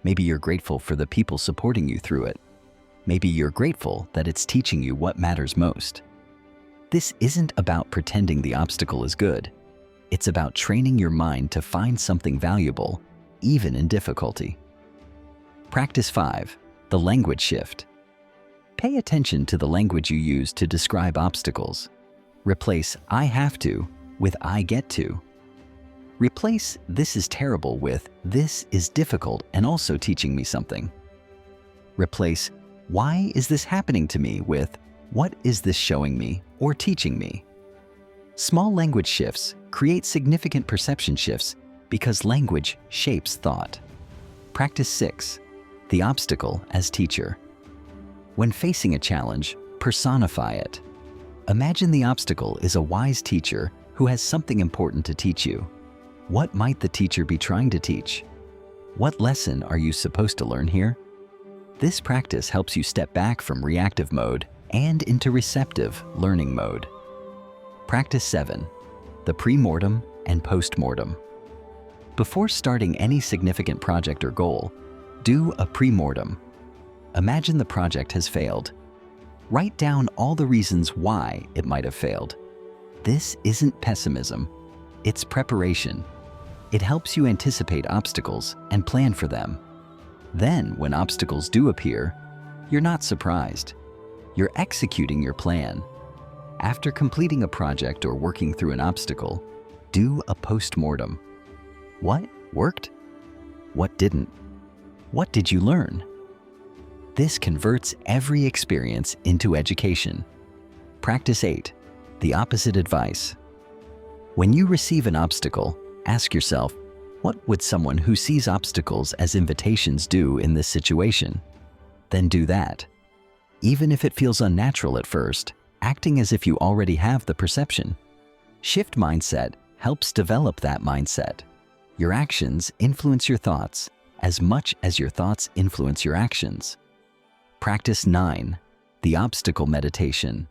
Maybe you're grateful for the people supporting you through it. Maybe you're grateful that it's teaching you what matters most. This isn't about pretending the obstacle is good. It's about training your mind to find something valuable, even in difficulty. Practice 5. The language shift. Pay attention to the language you use to describe obstacles. Replace "I have to" with "I get to." Replace "this is terrible" with "this is difficult and also teaching me something." Replace "why is this happening to me" with "what is this showing me or teaching me?" Small language shifts create significant perception shifts because language shapes thought. Practice 6. The obstacle as teacher. When facing a challenge, personify it. Imagine the obstacle is a wise teacher who has something important to teach you. What might the teacher be trying to teach? What lesson are you supposed to learn here? This practice helps you step back from reactive mode and into receptive learning mode. Practice 7. The pre-mortem and post-mortem. Before starting any significant project or goal, do a pre-mortem. Imagine the project has failed. Write down all the reasons why it might have failed. This isn't pessimism, it's preparation. It helps you anticipate obstacles and plan for them. Then, when obstacles do appear, you're not surprised. You're executing your plan. After completing a project or working through an obstacle, do a post-mortem. What worked? What didn't? What did you learn? This converts every experience into education. Practice 8. The opposite advice. When you receive an obstacle, ask yourself, what would someone who sees obstacles as invitations do in this situation? Then do that. Even if it feels unnatural at first, acting as if you already have the perception. Shift mindset helps develop that mindset. Your actions influence your thoughts as much as your thoughts influence your actions. Practice 9. The obstacle meditation.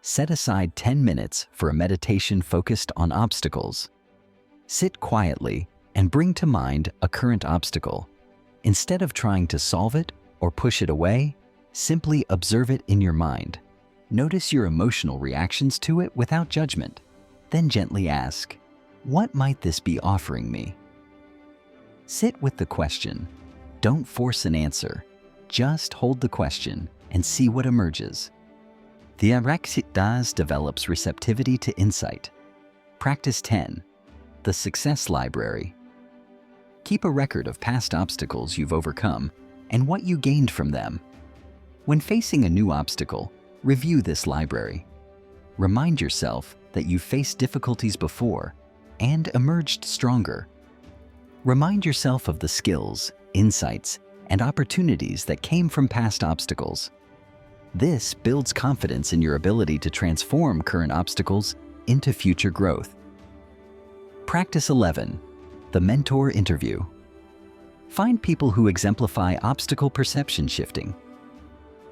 Set aside 10 minutes for a meditation focused on obstacles. Sit quietly and bring to mind a current obstacle. Instead of trying to solve it or push it away, simply observe it in your mind. Notice your emotional reactions to it without judgment. Then gently ask, what might this be offering me? Sit with the question. Don't force an answer. Just hold the question and see what emerges. The Araxitas develops receptivity to insight. Practice 10. The Success Library. Keep a record of past obstacles you've overcome and what you gained from them. When facing a new obstacle, review this library. Remind yourself that you faced difficulties before and emerged stronger. Remind yourself of the skills, insights, and opportunities that came from past obstacles. This builds confidence in your ability to transform current obstacles into future growth. Practice 11. The Mentor Interview. Find people who exemplify obstacle perception shifting.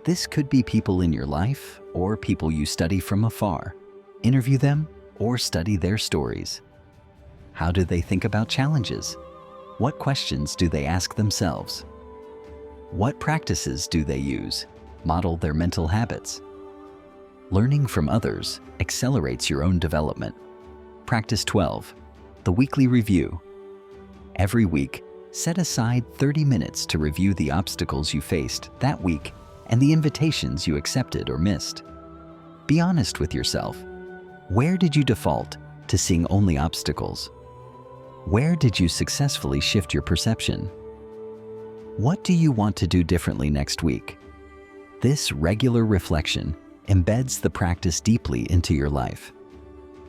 This could be people in your life or people you study from afar. Interview them or study their stories. How do they think about challenges? What questions do they ask themselves? What practices do they use? Model their mental habits. Learning from others accelerates your own development. Practice 12. The Weekly Review. Every week, set aside 30 minutes to review the obstacles you faced that week and the invitations you accepted or missed. Be honest with yourself. Where did you default to seeing only obstacles? Where did you successfully shift your perception? What do you want to do differently next week? This regular reflection embeds the practice deeply into your life.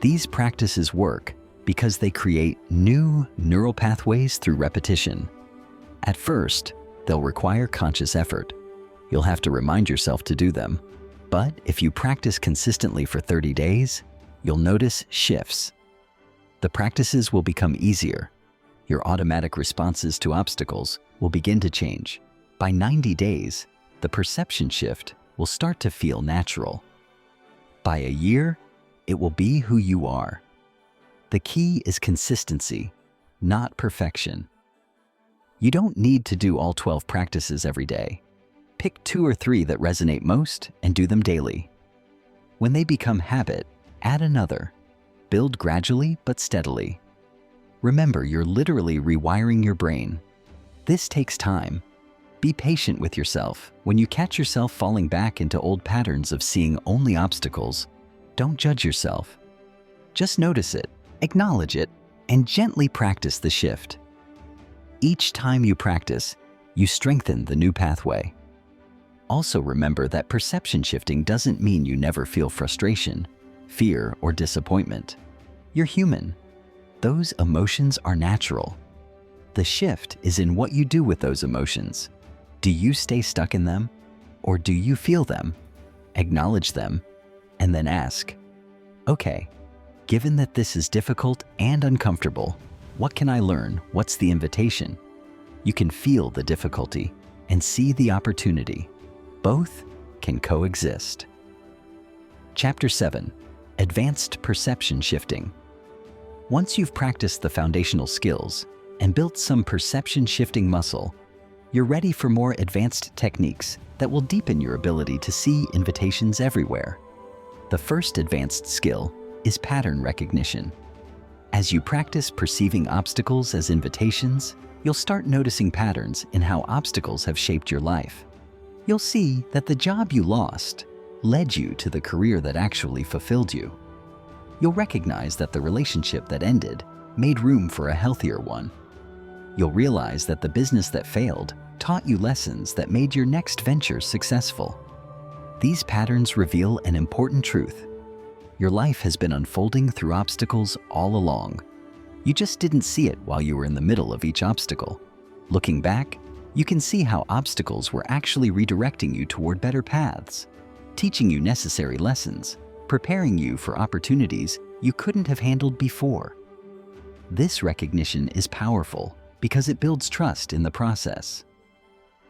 These practices work because they create new neural pathways through repetition. At first, they'll require conscious effort. You'll have to remind yourself to do them. But if you practice consistently for 30 days, you'll notice shifts. The practices will become easier. Your automatic responses to obstacles will begin to change. By 90 days, the perception shift will start to feel natural. By a year, it will be who you are. The key is consistency, not perfection. You don't need to do all 12 practices every day. Pick 2 or 3 that resonate most and do them daily. When they become habit, add another. Build gradually but steadily. Remember, you're literally rewiring your brain. This takes time. Be patient with yourself. When you catch yourself falling back into old patterns of seeing only obstacles, don't judge yourself. Just notice it, acknowledge it, and gently practice the shift. Each time you practice, you strengthen the new pathway. Also remember that perception shifting doesn't mean you never feel frustration, fear, or disappointment. You're human. Those emotions are natural. The shift is in what you do with those emotions. Do you stay stuck in them, or do you feel them, acknowledge them, and then ask, okay, given that this is difficult and uncomfortable, what can I learn? What's the invitation? You can feel the difficulty and see the opportunity. Both can coexist. Chapter 7. Advanced Perception Shifting. Once you've practiced the foundational skills and built some perception shifting muscle, you're ready for more advanced techniques that will deepen your ability to see invitations everywhere. The first advanced skill is pattern recognition. As you practice perceiving obstacles as invitations, you'll start noticing patterns in how obstacles have shaped your life. You'll see that the job you lost led you to the career that actually fulfilled you. You'll recognize that the relationship that ended made room for a healthier one. You'll realize that the business that failed taught you lessons that made your next venture successful. These patterns reveal an important truth. Your life has been unfolding through obstacles all along. You just didn't see it while you were in the middle of each obstacle. Looking back, you can see how obstacles were actually redirecting you toward better paths, teaching you necessary lessons, preparing you for opportunities you couldn't have handled before. This recognition is powerful because it builds trust in the process.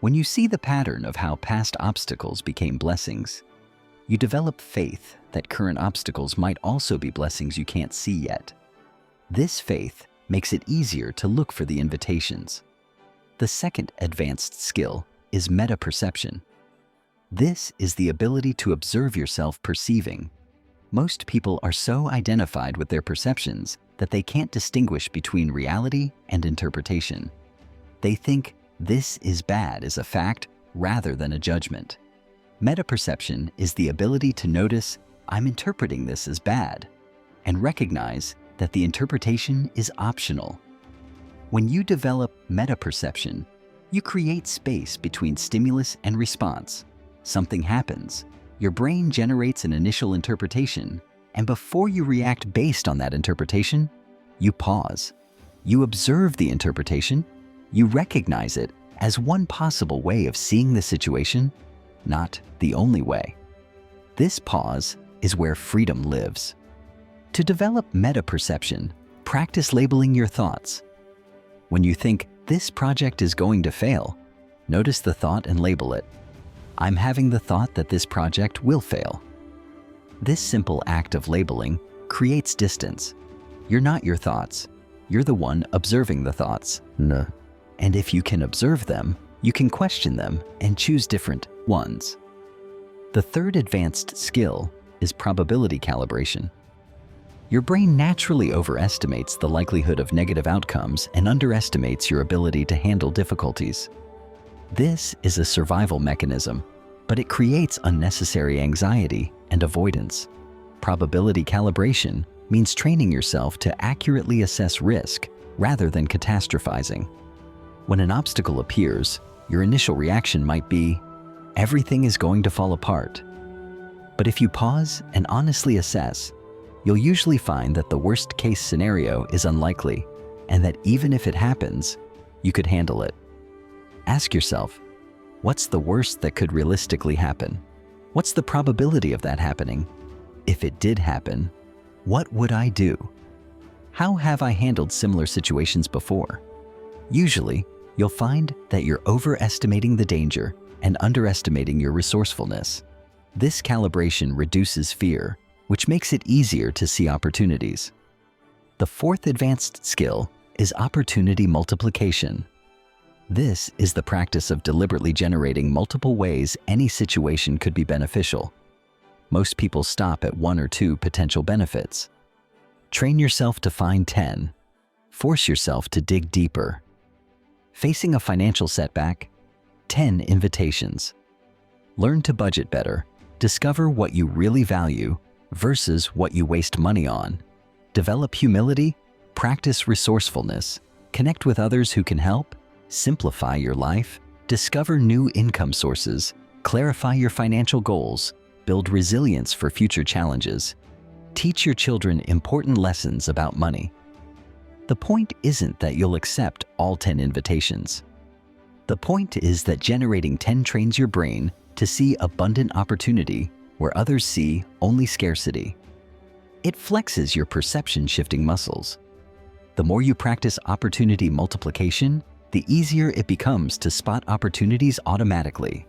When you see the pattern of how past obstacles became blessings, you develop faith that current obstacles might also be blessings you can't see yet. This faith makes it easier to look for the invitations. The second advanced skill is meta-perception. This is the ability to observe yourself perceiving. Most people are so identified with their perceptions that they can't distinguish between reality and interpretation. They think this is bad as a fact rather than a judgment. Metaperception is the ability to notice, I'm interpreting this as bad, and recognize that the interpretation is optional. When you develop metaperception, you create space between stimulus and response. Something happens. Your brain generates an initial interpretation, and before you react based on that interpretation, you pause. You observe the interpretation. You recognize it as one possible way of seeing the situation, not the only way. This pause is where freedom lives. To develop metaperception, practice labeling your thoughts. When you think, this project is going to fail, notice the thought and label it. I'm having the thought that this project will fail. This simple act of labeling creates distance. You're not your thoughts. You're the one observing the thoughts. And if you can observe them, you can question them and choose different ones. The third advanced skill is probability calibration. Your brain naturally overestimates the likelihood of negative outcomes and underestimates your ability to handle difficulties. This is a survival mechanism, but it creates unnecessary anxiety and avoidance. Probability calibration means training yourself to accurately assess risk rather than catastrophizing. When an obstacle appears, your initial reaction might be, everything is going to fall apart. But if you pause and honestly assess, you'll usually find that the worst-case scenario is unlikely, and that even if it happens, you could handle it. Ask yourself, what's the worst that could realistically happen? What's the probability of that happening? If it did happen, what would I do? How have I handled similar situations before? Usually, you'll find that you're overestimating the danger and underestimating your resourcefulness. This calibration reduces fear, which makes it easier to see opportunities. The fourth advanced skill is opportunity multiplication. This is the practice of deliberately generating multiple ways any situation could be beneficial. Most people stop at 1 or 2 potential benefits. Train yourself to find 10. Force yourself to dig deeper. Facing a financial setback? 10 invitations. Learn to budget better. Discover what you really value versus what you waste money on. Develop humility. Practice resourcefulness. Connect with others who can help. Simplify your life. Discover new income sources. Clarify your financial goals. Build resilience for future challenges. Teach your children important lessons about money. The point isn't that you'll accept all 10 invitations. The point is that generating 10 trains your brain to see abundant opportunity where others see only scarcity. It flexes your perception-shifting muscles. The more you practice opportunity multiplication, the easier it becomes to spot opportunities automatically.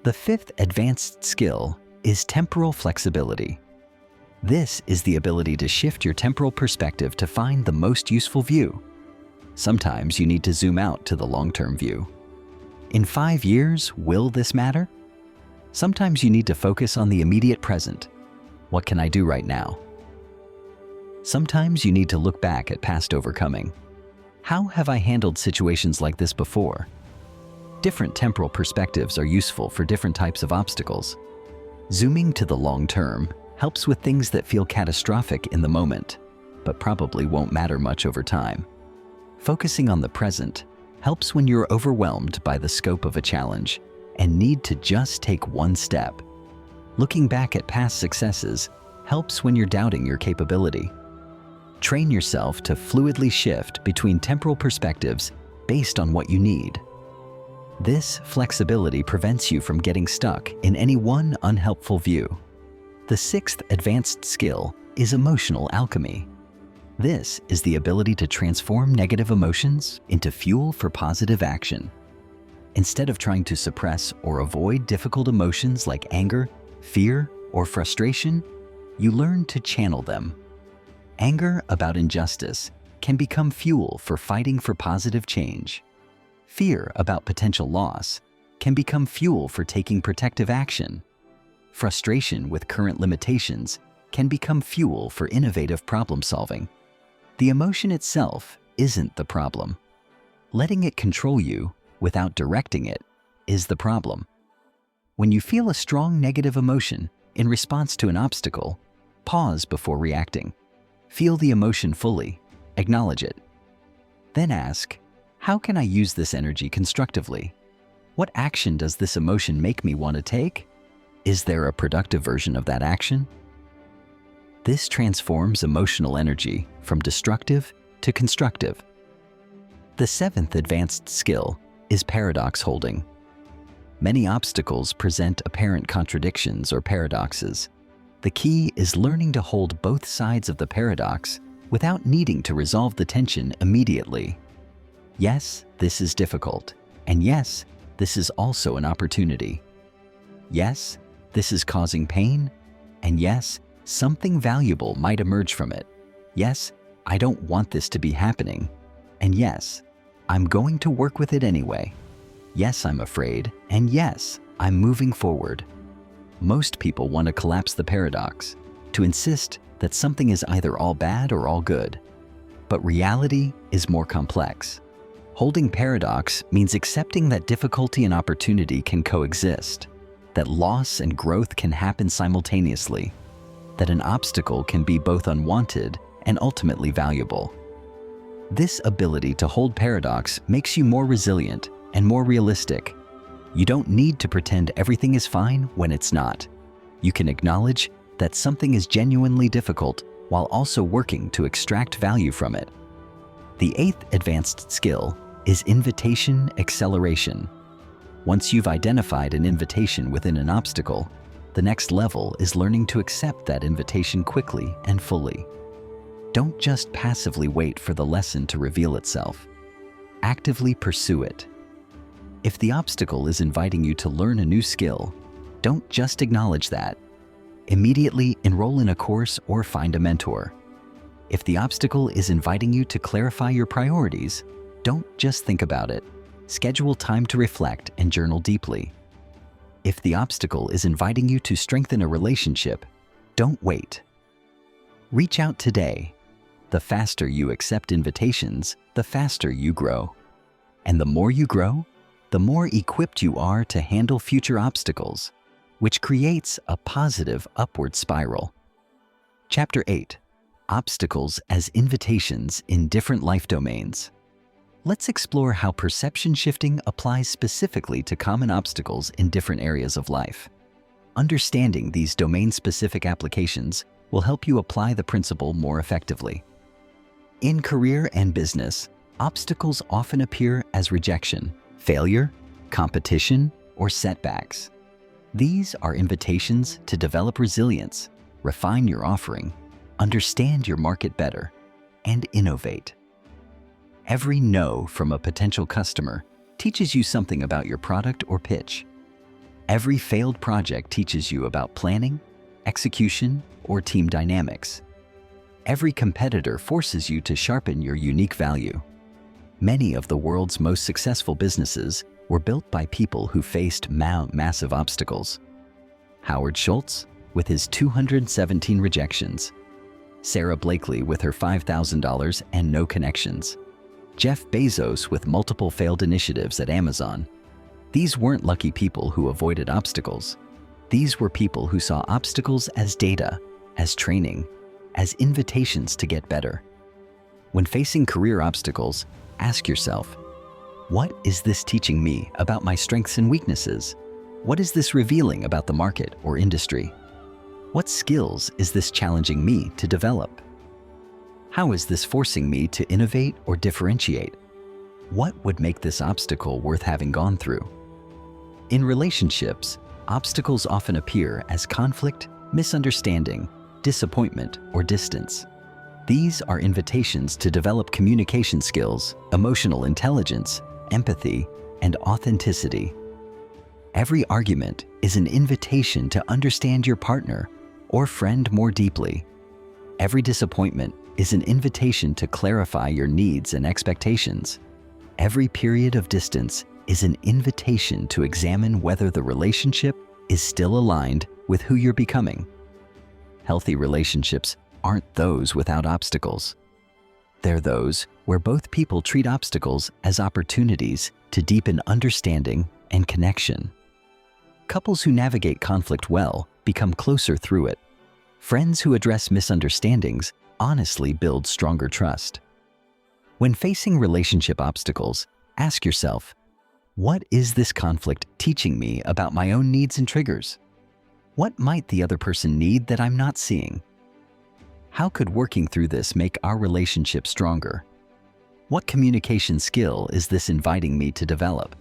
The fifth advanced skill is temporal flexibility. This is the ability to shift your temporal perspective to find the most useful view. Sometimes you need to zoom out to the long-term view. In 5 years, will this matter? Sometimes you need to focus on the immediate present. What can I do right now? Sometimes you need to look back at past overcoming. How have I handled situations like this before? Different temporal perspectives are useful for different types of obstacles. Zooming to the long term helps with things that feel catastrophic in the moment, but probably won't matter much over time. Focusing on the present helps when you're overwhelmed by the scope of a challenge and need to just take one step. Looking back at past successes helps when you're doubting your capability. Train yourself to fluidly shift between temporal perspectives based on what you need. This flexibility prevents you from getting stuck in any one unhelpful view. The sixth advanced skill is emotional alchemy. This is the ability to transform negative emotions into fuel for positive action. Instead of trying to suppress or avoid difficult emotions like anger, fear, or frustration, you learn to channel them. Anger about injustice can become fuel for fighting for positive change. Fear about potential loss can become fuel for taking protective action. Frustration with current limitations can become fuel for innovative problem solving. The emotion itself isn't the problem. Letting it control you without directing it is the problem. When you feel a strong negative emotion in response to an obstacle, pause before reacting. Feel the emotion fully, acknowledge it. Then ask, how can I use this energy constructively? What action does this emotion make me want to take? Is there a productive version of that action? This transforms emotional energy from destructive to constructive. The seventh advanced skill is paradox holding. Many obstacles present apparent contradictions or paradoxes. The key is learning to hold both sides of the paradox without needing to resolve the tension immediately. Yes, this is difficult, and yes, this is also an opportunity. Yes, this is causing pain, and yes, something valuable might emerge from it. Yes, I don't want this to be happening, and yes, I'm going to work with it anyway. Yes, I'm afraid, and yes, I'm moving forward. Most people want to collapse the paradox, to insist that something is either all bad or all good. But reality is more complex. Holding paradox means accepting that difficulty and opportunity can coexist, that loss and growth can happen simultaneously, that an obstacle can be both unwanted and ultimately valuable. This ability to hold paradox makes you more resilient and more realistic. You don't need to pretend everything is fine when it's not. You can acknowledge that something is genuinely difficult while also working to extract value from it. The eighth advanced skill is invitation acceleration. Once you've identified an invitation within an obstacle, the next level is learning to accept that invitation quickly and fully. Don't just passively wait for the lesson to reveal itself. Actively pursue it. If the obstacle is inviting you to learn a new skill, don't just acknowledge that. Immediately enroll in a course or find a mentor. If the obstacle is inviting you to clarify your priorities, don't just think about it. Schedule time to reflect and journal deeply. If the obstacle is inviting you to strengthen a relationship, don't wait. Reach out today. The faster you accept invitations, the faster you grow. And the more you grow, the more equipped you are to handle future obstacles, which creates a positive upward spiral. Chapter 8. Obstacles as invitations in different life domains. Let's explore how perception shifting applies specifically to common obstacles in different areas of life. Understanding these domain-specific applications will help you apply the principle more effectively. In career and business, obstacles often appear as rejection, failure, competition, or setbacks. These are invitations to develop resilience, refine your offering, understand your market better, and innovate. Every no from a potential customer teaches you something about your product or pitch. Every failed project teaches you about planning, execution, or team dynamics. Every competitor forces you to sharpen your unique value. Many of the world's most successful businesses were built by people who faced massive obstacles. Howard Schultz, with his 217 rejections. Sarah Blakely with her $5,000 and no connections. Jeff Bezos with multiple failed initiatives at Amazon. These weren't lucky people who avoided obstacles. These were people who saw obstacles as data, as training, as invitations to get better. When facing career obstacles, ask yourself, what is this teaching me about my strengths and weaknesses? What is this revealing about the market or industry? What skills is this challenging me to develop? How is this forcing me to innovate or differentiate? What would make this obstacle worth having gone through? In relationships, obstacles often appear as conflict, misunderstanding, disappointment, or distance. These are invitations to develop communication skills, emotional intelligence, empathy, and authenticity. Every argument is an invitation to understand your partner or friend more deeply. Every disappointment is an invitation to clarify your needs and expectations. Every period of distance is an invitation to examine whether the relationship is still aligned with who you're becoming. Healthy relationships aren't those without obstacles. They're those where both people treat obstacles as opportunities to deepen understanding and connection. Couples who navigate conflict well become closer through it. Friends who address misunderstandings honestly build stronger trust. When facing relationship obstacles, ask yourself, what is this conflict teaching me about my own needs and triggers? What might the other person need that I'm not seeing? How could working through this make our relationship stronger? What communication skill is this inviting me to develop?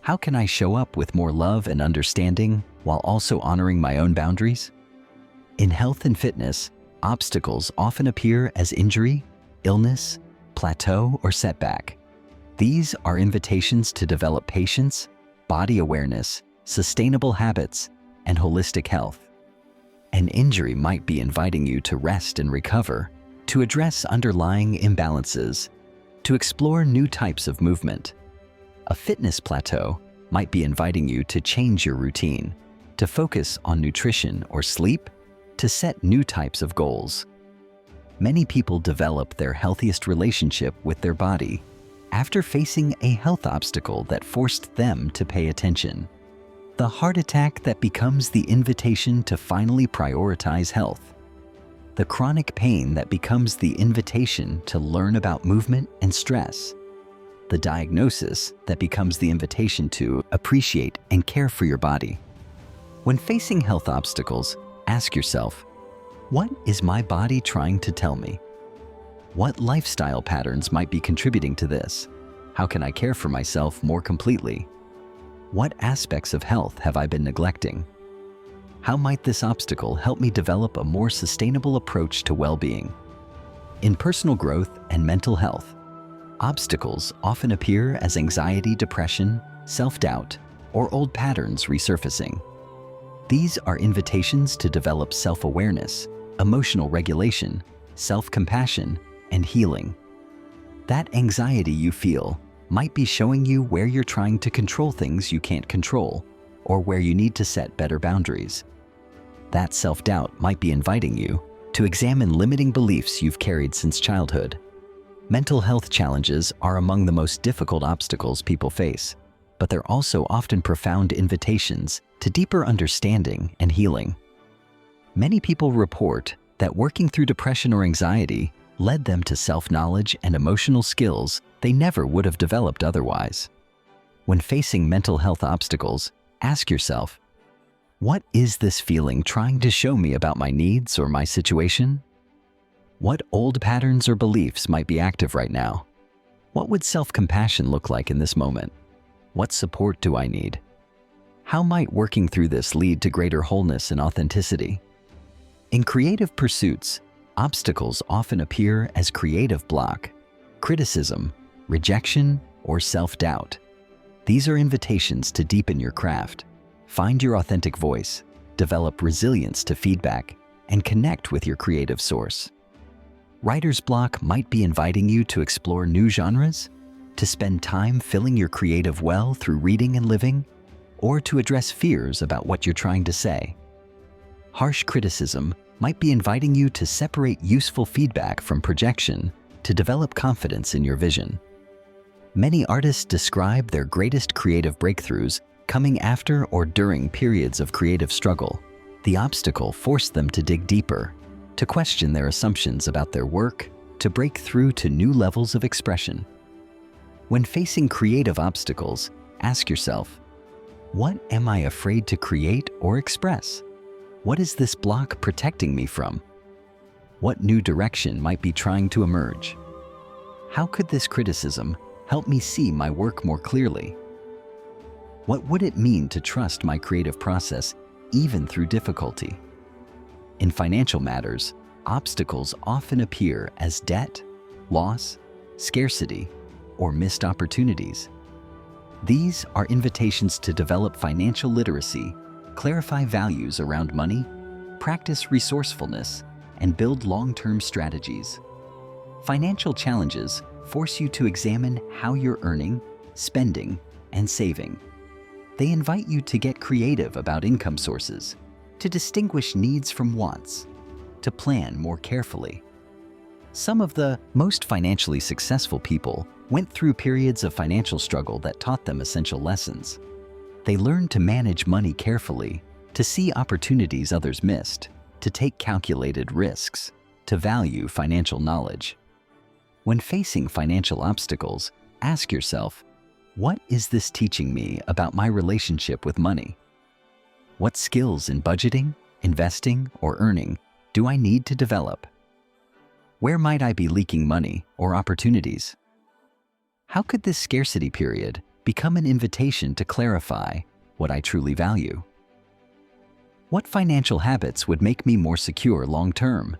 How can I show up with more love and understanding while also honoring my own boundaries? In health and fitness, obstacles often appear as injury, illness, plateau, or setback. These are invitations to develop patience, body awareness, sustainable habits, and holistic health. An injury might be inviting you to rest and recover, to address underlying imbalances, to explore new types of movement. A fitness plateau might be inviting you to change your routine, to focus on nutrition or sleep, to set new types of goals. Many people develop their healthiest relationship with their body after facing a health obstacle that forced them to pay attention. The heart attack that becomes the invitation to finally prioritize health. The chronic pain that becomes the invitation to learn about movement and stress. The diagnosis that becomes the invitation to appreciate and care for your body. When facing health obstacles, ask yourself, what is my body trying to tell me? What lifestyle patterns might be contributing to this? How can I care for myself more completely? What aspects of health have I been neglecting? How might this obstacle help me develop a more sustainable approach to well-being? In personal growth and mental health, obstacles often appear as anxiety, depression, self-doubt, or old patterns resurfacing. These are invitations to develop self-awareness, emotional regulation, self-compassion, and healing. That anxiety you feel might be showing you where you're trying to control things you can't control, or where you need to set better boundaries. That self-doubt might be inviting you to examine limiting beliefs you've carried since childhood. Mental health challenges are among the most difficult obstacles people face, but they're also often profound invitations to deeper understanding and healing. Many people report that working through depression or anxiety led them to self-knowledge and emotional skills they never would have developed otherwise. When facing mental health obstacles, ask yourself, what is this feeling trying to show me about my needs or my situation? What old patterns or beliefs might be active right now? What would self-compassion look like in this moment? What support do I need? How might working through this lead to greater wholeness and authenticity? In creative pursuits, obstacles often appear as creative block, criticism, rejection, or self-doubt. These are invitations to deepen your craft, find your authentic voice, develop resilience to feedback, and connect with your creative source. Writer's block might be inviting you to explore new genres, to spend time filling your creative well through reading and living, or to address fears about what you're trying to say. Harsh criticism might be inviting you to separate useful feedback from projection to develop confidence in your vision. Many artists describe their greatest creative breakthroughs coming after or during periods of creative struggle. The obstacle forced them to dig deeper, to question their assumptions about their work, to break through to new levels of expression. When facing creative obstacles, ask yourself, what am I afraid to create or express? What is this block protecting me from? What new direction might be trying to emerge? How could this criticism help me see my work more clearly? What would it mean to trust my creative process even through difficulty? In financial matters, obstacles often appear as debt, loss, scarcity, or missed opportunities. These are invitations to develop financial literacy, clarify values around money, practice resourcefulness, and build long-term strategies. Financial challenges force you to examine how you're earning, spending, and saving. They invite you to get creative about income sources, to distinguish needs from wants, to plan more carefully. Some of the most financially successful people went through periods of financial struggle that taught them essential lessons. They learn to manage money carefully, to see opportunities others missed, to take calculated risks, to value financial knowledge. When facing financial obstacles, ask yourself, what is this teaching me about my relationship with money? What skills in budgeting, investing, or earning do I need to develop? Where might I be leaking money or opportunities? How could this scarcity period become an invitation to clarify what I truly value? What financial habits would make me more secure long-term?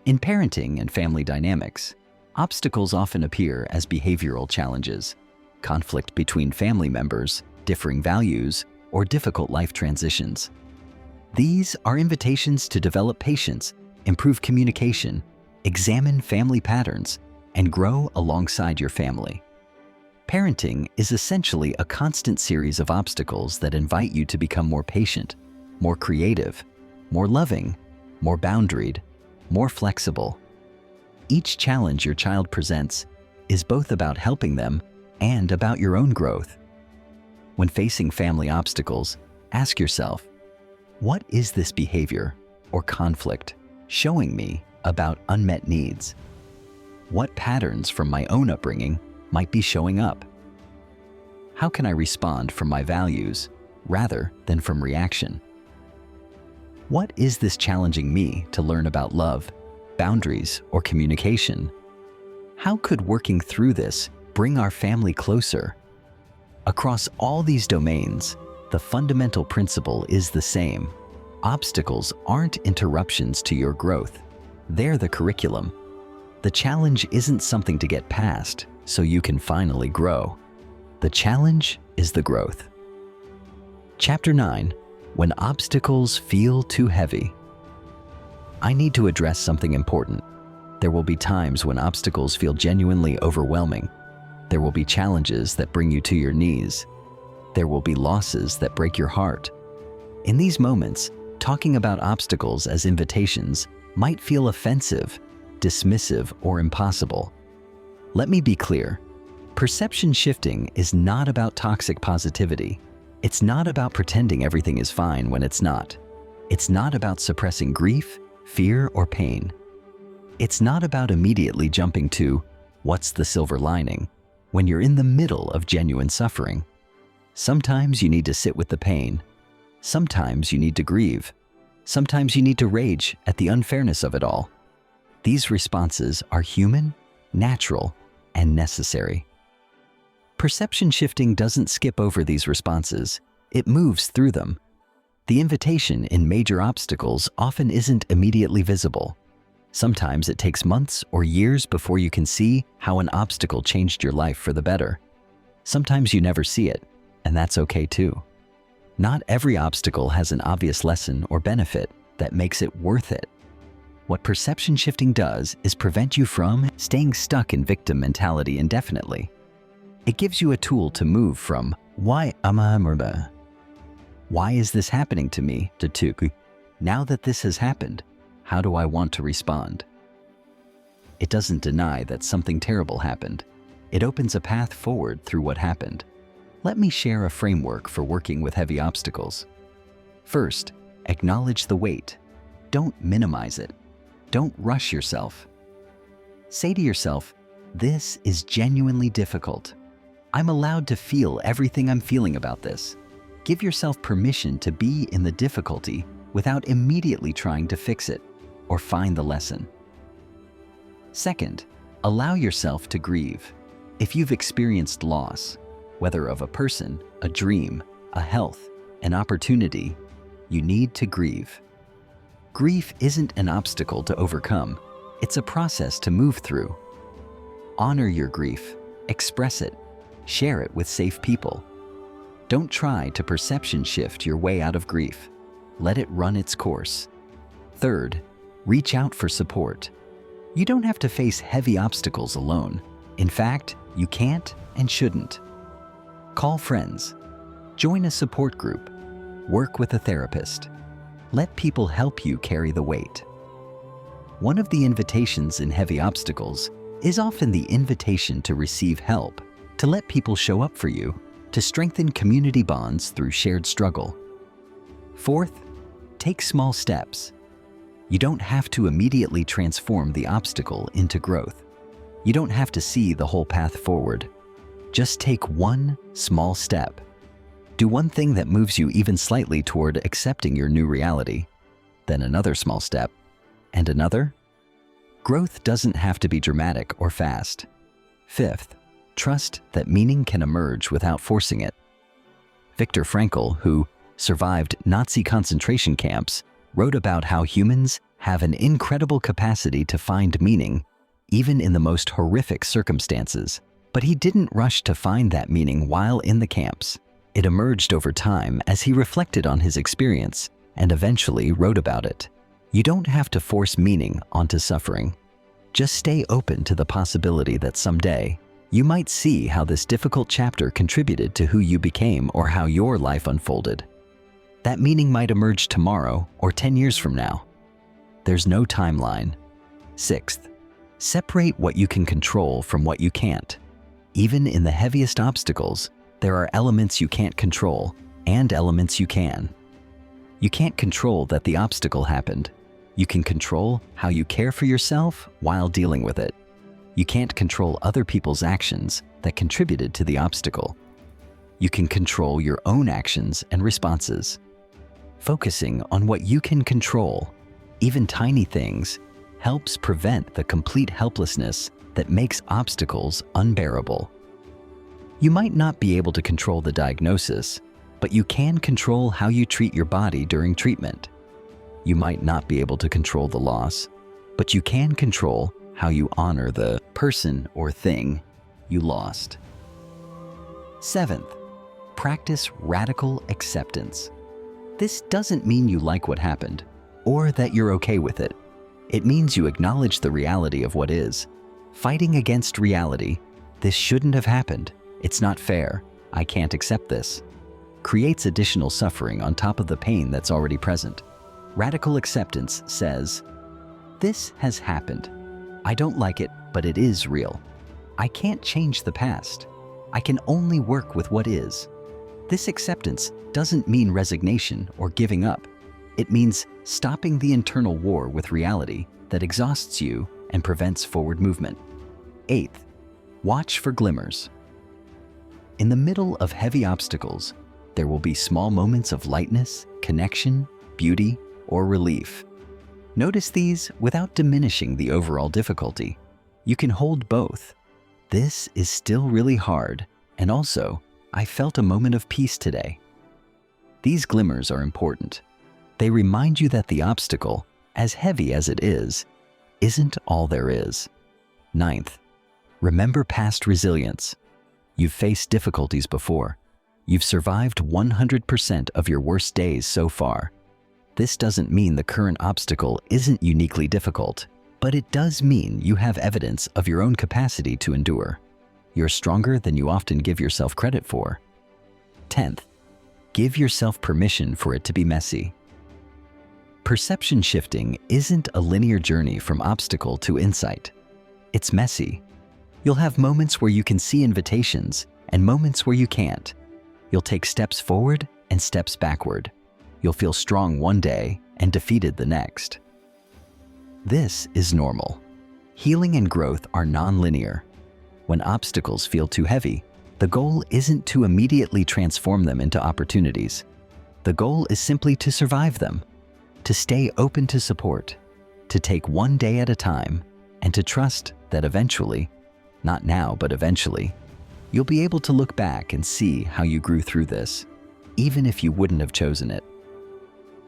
In parenting and family dynamics, obstacles often appear as behavioral challenges, conflict between family members, differing values, or difficult life transitions. These are invitations to develop patience, improve communication, examine family patterns, and grow alongside your family. Parenting is essentially a constant series of obstacles that invite you to become more patient, more creative, more loving, more boundaried, more flexible. Each challenge your child presents is both about helping them and about your own growth. When facing family obstacles, ask yourself, what is this behavior or conflict showing me about unmet needs? What patterns from my own upbringing might be showing up? How can I respond from my values rather than from reaction? What is this challenging me to learn about love, boundaries, or communication? How could working through this bring our family closer? Across all these domains, the fundamental principle is the same. Obstacles aren't interruptions to your growth. They're the curriculum. The challenge isn't something to get past so you can finally grow. The challenge is the growth. Chapter 9. When obstacles feel too heavy. I need to address something important. There will be times when obstacles feel genuinely overwhelming. There will be challenges that bring you to your knees. There will be losses that break your heart. In these moments, talking about obstacles as invitations might feel offensive, dismissive, or impossible. Let me be clear. Perception shifting is not about toxic positivity. It's not about pretending everything is fine when it's not. It's not about suppressing grief, fear, or pain. It's not about immediately jumping to, what's the silver lining, when you're in the middle of genuine suffering. Sometimes you need to sit with the pain. Sometimes you need to grieve. Sometimes you need to rage at the unfairness of it all. These responses are human, natural, and necessary. Perception shifting doesn't skip over these responses, it moves through them. The invitation in major obstacles often isn't immediately visible. Sometimes it takes months or years before you can see how an obstacle changed your life for the better. Sometimes you never see it, and that's okay too. Not every obstacle has an obvious lesson or benefit that makes it worth it. What perception shifting does is prevent you from staying stuck in victim mentality indefinitely. It gives you a tool to move from why is this happening to me to now that this has happened, how do I want to respond? It doesn't deny that something terrible happened. It opens a path forward through what happened. Let me share a framework for working with heavy obstacles. First, acknowledge the weight. Don't minimize it. Don't rush yourself. Say to yourself, this is genuinely difficult. I'm allowed to feel everything I'm feeling about this. Give yourself permission to be in the difficulty without immediately trying to fix it or find the lesson. Second, allow yourself to grieve. If you've experienced loss, whether of a person, a dream, a health, an opportunity, you need to grieve. Grief isn't an obstacle to overcome. It's a process to move through. Honor your grief, express it, share it with safe people. Don't try to perception shift your way out of grief. Let it run its course. Third, reach out for support. You don't have to face heavy obstacles alone. In fact, you can't and shouldn't. Call friends. Join a support group. Work with a therapist. Let people help you carry the weight. One of the invitations in heavy obstacles is often the invitation to receive help, to let people show up for you, to strengthen community bonds through shared struggle. Fourth, take small steps. You don't have to immediately transform the obstacle into growth. You don't have to see the whole path forward. Just take one small step. Do one thing that moves you even slightly toward accepting your new reality, then another small step, and another. Growth doesn't have to be dramatic or fast. Fifth, trust that meaning can emerge without forcing it. Viktor Frankl, who survived Nazi concentration camps, wrote about how humans have an incredible capacity to find meaning, even in the most horrific circumstances. But he didn't rush to find that meaning while in the camps. It emerged over time as he reflected on his experience and eventually wrote about it. You don't have to force meaning onto suffering. Just stay open to the possibility that someday you might see how this difficult chapter contributed to who you became or how your life unfolded. That meaning might emerge tomorrow or 10 years from now. There's no timeline. Sixth, separate what you can control from what you can't. Even in the heaviest obstacles, there are elements you can't control and elements you can. You can't control that the obstacle happened. You can control how you care for yourself while dealing with it. You can't control other people's actions that contributed to the obstacle. You can control your own actions and responses. Focusing on what you can control, even tiny things, helps prevent the complete helplessness that makes obstacles unbearable. You might not be able to control the diagnosis, but you can control how you treat your body during treatment. You might not be able to control the loss, but you can control how you honor the person or thing you lost. Seventh, practice radical acceptance. This doesn't mean you like what happened or that you're okay with it. It means you acknowledge the reality of what is. Fighting against reality, this shouldn't have happened, it's not fair, I can't accept this, creates additional suffering on top of the pain that's already present. Radical acceptance says, this has happened. I don't like it, but it is real. I can't change the past. I can only work with what is. This acceptance doesn't mean resignation or giving up. It means stopping the internal war with reality that exhausts you and prevents forward movement. Eighth, watch for glimmers. In the middle of heavy obstacles, there will be small moments of lightness, connection, beauty, or relief. Notice these without diminishing the overall difficulty. You can hold both. This is still really hard, and also, I felt a moment of peace today. These glimmers are important. They remind you that the obstacle, as heavy as it is, isn't all there is. Ninth, remember past resilience. You've faced difficulties before. You've survived 100% of your worst days so far. This doesn't mean the current obstacle isn't uniquely difficult, but it does mean you have evidence of your own capacity to endure. You're stronger than you often give yourself credit for. 10th, give yourself permission for it to be messy. Perception shifting isn't a linear journey from obstacle to insight. It's messy. You'll have moments where you can see invitations and moments where you can't. You'll take steps forward and steps backward. You'll feel strong one day and defeated the next. This is normal. Healing and growth are non-linear. When obstacles feel too heavy, the goal isn't to immediately transform them into opportunities. The goal is simply to survive them, to stay open to support, to take one day at a time, and to trust that eventually, not now but eventually, you'll be able to look back and see how you grew through this, even if you wouldn't have chosen it.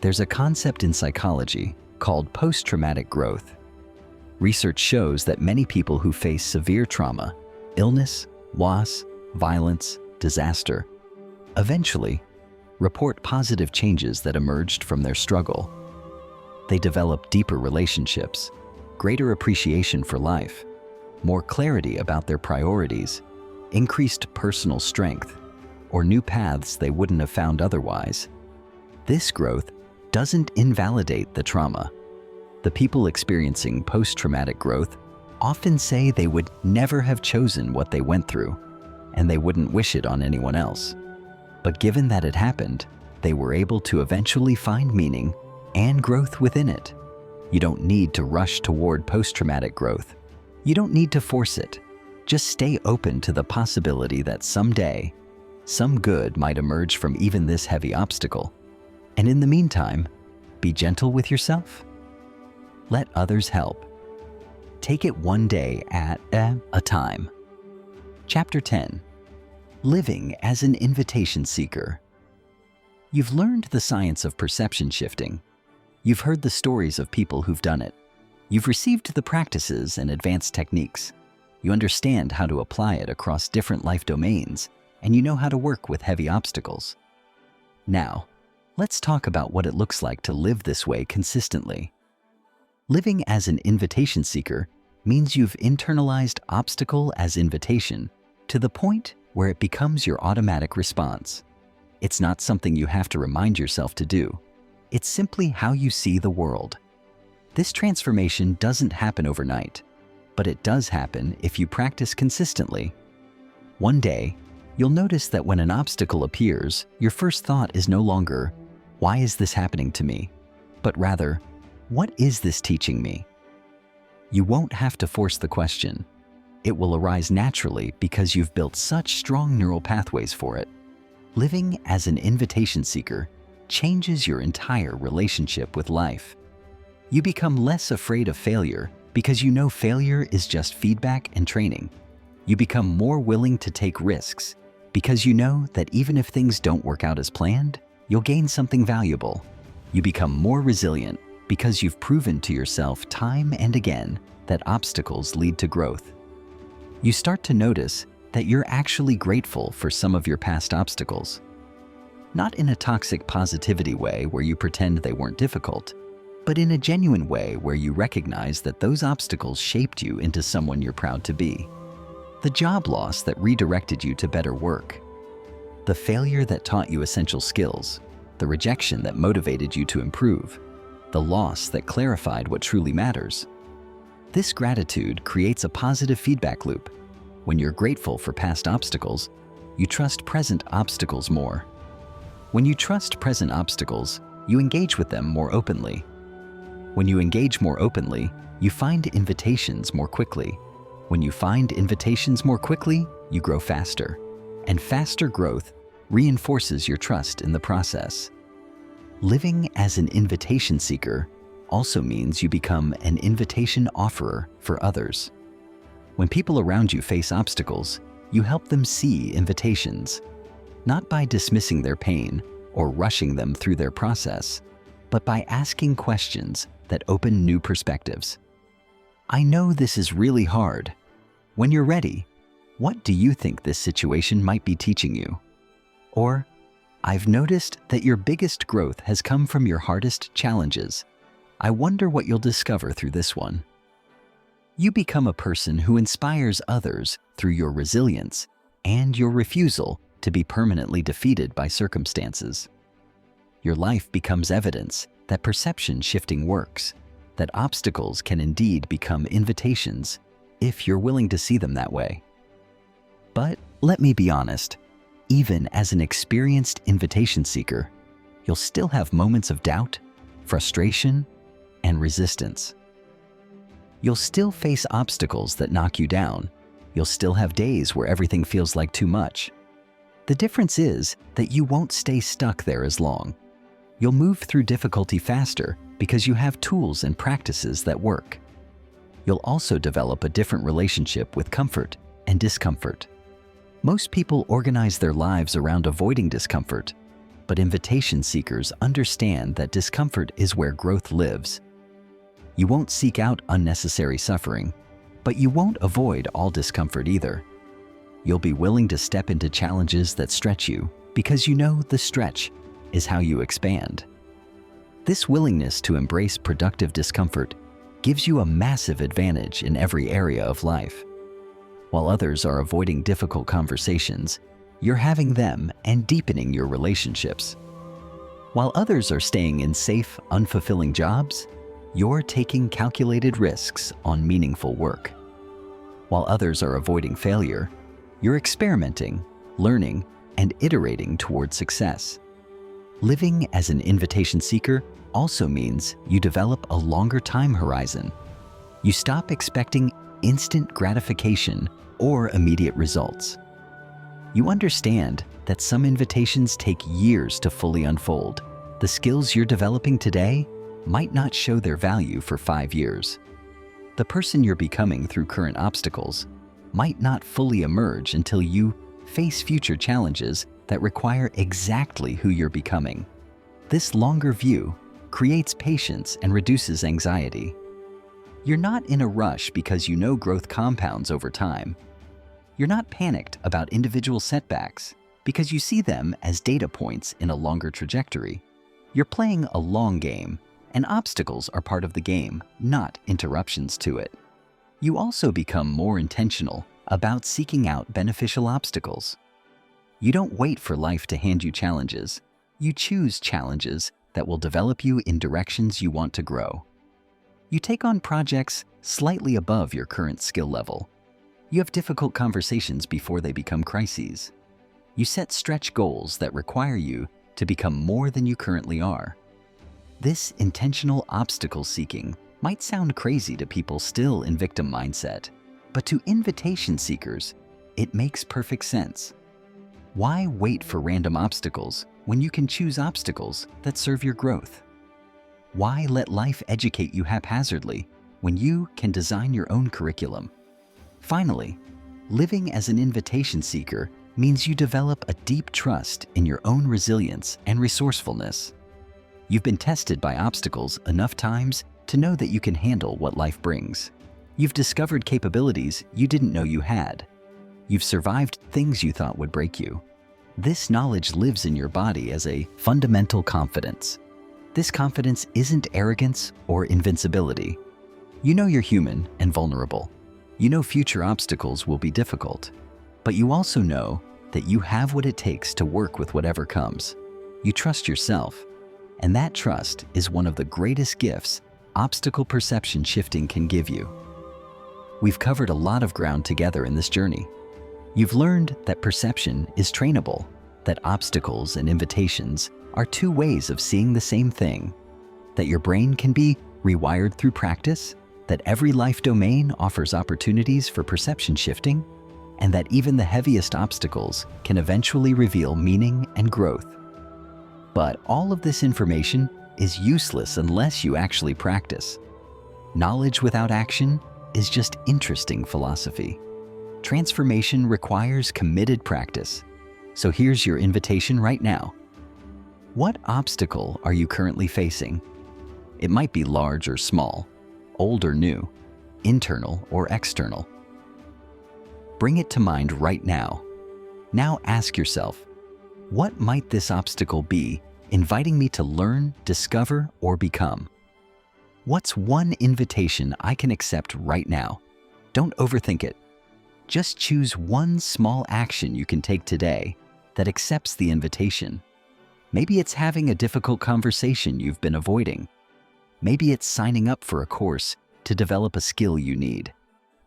There's a concept in psychology called post-traumatic growth. Research shows that many people who face severe trauma, illness, loss, violence, disaster, eventually report positive changes that emerged from their struggle. They develop deeper relationships, greater appreciation for life, more clarity about their priorities, increased personal strength, or new paths they wouldn't have found otherwise. This growth doesn't invalidate the trauma. The people experiencing post-traumatic growth often say they would never have chosen what they went through. and they wouldn't wish it on anyone else. But given that it happened, they were able to eventually find meaning and growth within it. You don't need to rush toward post-traumatic growth. You don't need to force it. Just stay open to the possibility that someday, some good might emerge from even this heavy obstacle. And in the meantime, be gentle with yourself. Let others help. Take it one day at a time. Chapter 10. Living as an invitation seeker. You've learned the science of perception shifting. You've heard the stories of people who've done it. You've received the practices and advanced techniques. You understand how to apply it across different life domains, and you know how to work with heavy obstacles. Now, let's talk about what it looks like to live this way consistently. Living as an invitation seeker means you've internalized obstacle as invitation to the point where it becomes your automatic response. It's not something you have to remind yourself to do. It's simply how you see the world. This transformation doesn't happen overnight, but it does happen if you practice consistently. One day, you'll notice that when an obstacle appears, your first thought is no longer, "Why is this happening to me?" but rather, "What is this teaching me?" You won't have to force the question. It will arise naturally because you've built such strong neural pathways for it. Living as an invitation seeker changes your entire relationship with life. You become less afraid of failure because you know failure is just feedback and training. You become more willing to take risks because you know that even if things don't work out as planned, you'll gain something valuable. You become more resilient because you've proven to yourself time and again that obstacles lead to growth. You start to notice that you're actually grateful for some of your past obstacles. Not in a toxic positivity way where you pretend they weren't difficult, but in a genuine way where you recognize that those obstacles shaped you into someone you're proud to be. The job loss that redirected you to better work. The failure that taught you essential skills. The rejection that motivated you to improve. The loss that clarified what truly matters. This gratitude creates a positive feedback loop. When you're grateful for past obstacles, you trust present obstacles more. When you trust present obstacles, you engage with them more openly. When you engage more openly, you find invitations more quickly. When you find invitations more quickly, you grow faster. And faster growth reinforces your trust in the process. Living as an invitation seeker also means you become an invitation offerer for others. When people around you face obstacles, you help them see invitations, not by dismissing their pain or rushing them through their process, but by asking questions that open new perspectives. I know this is really hard. When you're ready, what do you think this situation might be teaching you? Or, I've noticed that your biggest growth has come from your hardest challenges. I wonder what you'll discover through this one. You become a person who inspires others through your resilience and your refusal to be permanently defeated by circumstances. Your life becomes evidence that perception shifting works, that obstacles can indeed become invitations if you're willing to see them that way. But let me be honest, even as an experienced invitation seeker, you'll still have moments of doubt, frustration, and resistance. You'll still face obstacles that knock you down. You'll still have days where everything feels like too much. The difference is that you won't stay stuck there as long. You'll move through difficulty faster because you have tools and practices that work. You'll also develop a different relationship with comfort and discomfort. Most people organize their lives around avoiding discomfort, but invitation seekers understand that discomfort is where growth lives. You won't seek out unnecessary suffering, but you won't avoid all discomfort either. You'll be willing to step into challenges that stretch you because you know the stretch is how you expand. This willingness to embrace productive discomfort gives you a massive advantage in every area of life. While others are avoiding difficult conversations, you're having them and deepening your relationships. While others are staying in safe, unfulfilling jobs, you're taking calculated risks on meaningful work. While others are avoiding failure, You're experimenting, learning, and iterating toward success. Living as an invitation seeker also means you develop a longer time horizon. You stop expecting instant gratification or immediate results. You understand that some invitations take years to fully unfold. The skills you're developing today might not show their value for 5 years. The person you're becoming through current obstacles might not fully emerge until you face future challenges that require exactly who you're becoming. This longer view creates patience and reduces anxiety. You're not in a rush because you know growth compounds over time. You're not panicked about individual setbacks because you see them as data points in a longer trajectory. You're playing a long game, and obstacles are part of the game, not interruptions to it. You also become more intentional about seeking out beneficial obstacles. You don't wait for life to hand you challenges. You choose challenges that will develop you in directions you want to grow. You take on projects slightly above your current skill level. You have difficult conversations before they become crises. You set stretch goals that require you to become more than you currently are. This intentional obstacle seeking might sound crazy to people still in victim mindset, but to invitation seekers, it makes perfect sense. Why wait for random obstacles when you can choose obstacles that serve your growth? Why let life educate you haphazardly when you can design your own curriculum? Finally, living as an invitation seeker means you develop a deep trust in your own resilience and resourcefulness. You've been tested by obstacles enough times to know that you can handle what life brings. You've discovered capabilities you didn't know you had. You've survived things you thought would break you. This knowledge lives in your body as a fundamental confidence. This confidence isn't arrogance or invincibility. You know you're human and vulnerable. You know future obstacles will be difficult, but you also know that you have what it takes to work with whatever comes. You trust yourself, and that trust is one of the greatest gifts obstacle perception shifting can give you. We've covered a lot of ground together in this journey. You've learned that perception is trainable, that obstacles and invitations are two ways of seeing the same thing, that your brain can be rewired through practice, that every life domain offers opportunities for perception shifting, and that even the heaviest obstacles can eventually reveal meaning and growth. But all of this information is useless unless you actually practice. Knowledge without action is just interesting philosophy. Transformation requires committed practice. So here's your invitation right now. What obstacle are you currently facing? It might be large or small, old or new, internal or external. Bring it to mind right now. Now ask yourself, what might this obstacle be inviting me to learn, discover, or become? What's one invitation I can accept right now? Don't overthink it. Just choose one small action you can take today that accepts the invitation. Maybe it's having a difficult conversation you've been avoiding. Maybe it's signing up for a course to develop a skill you need.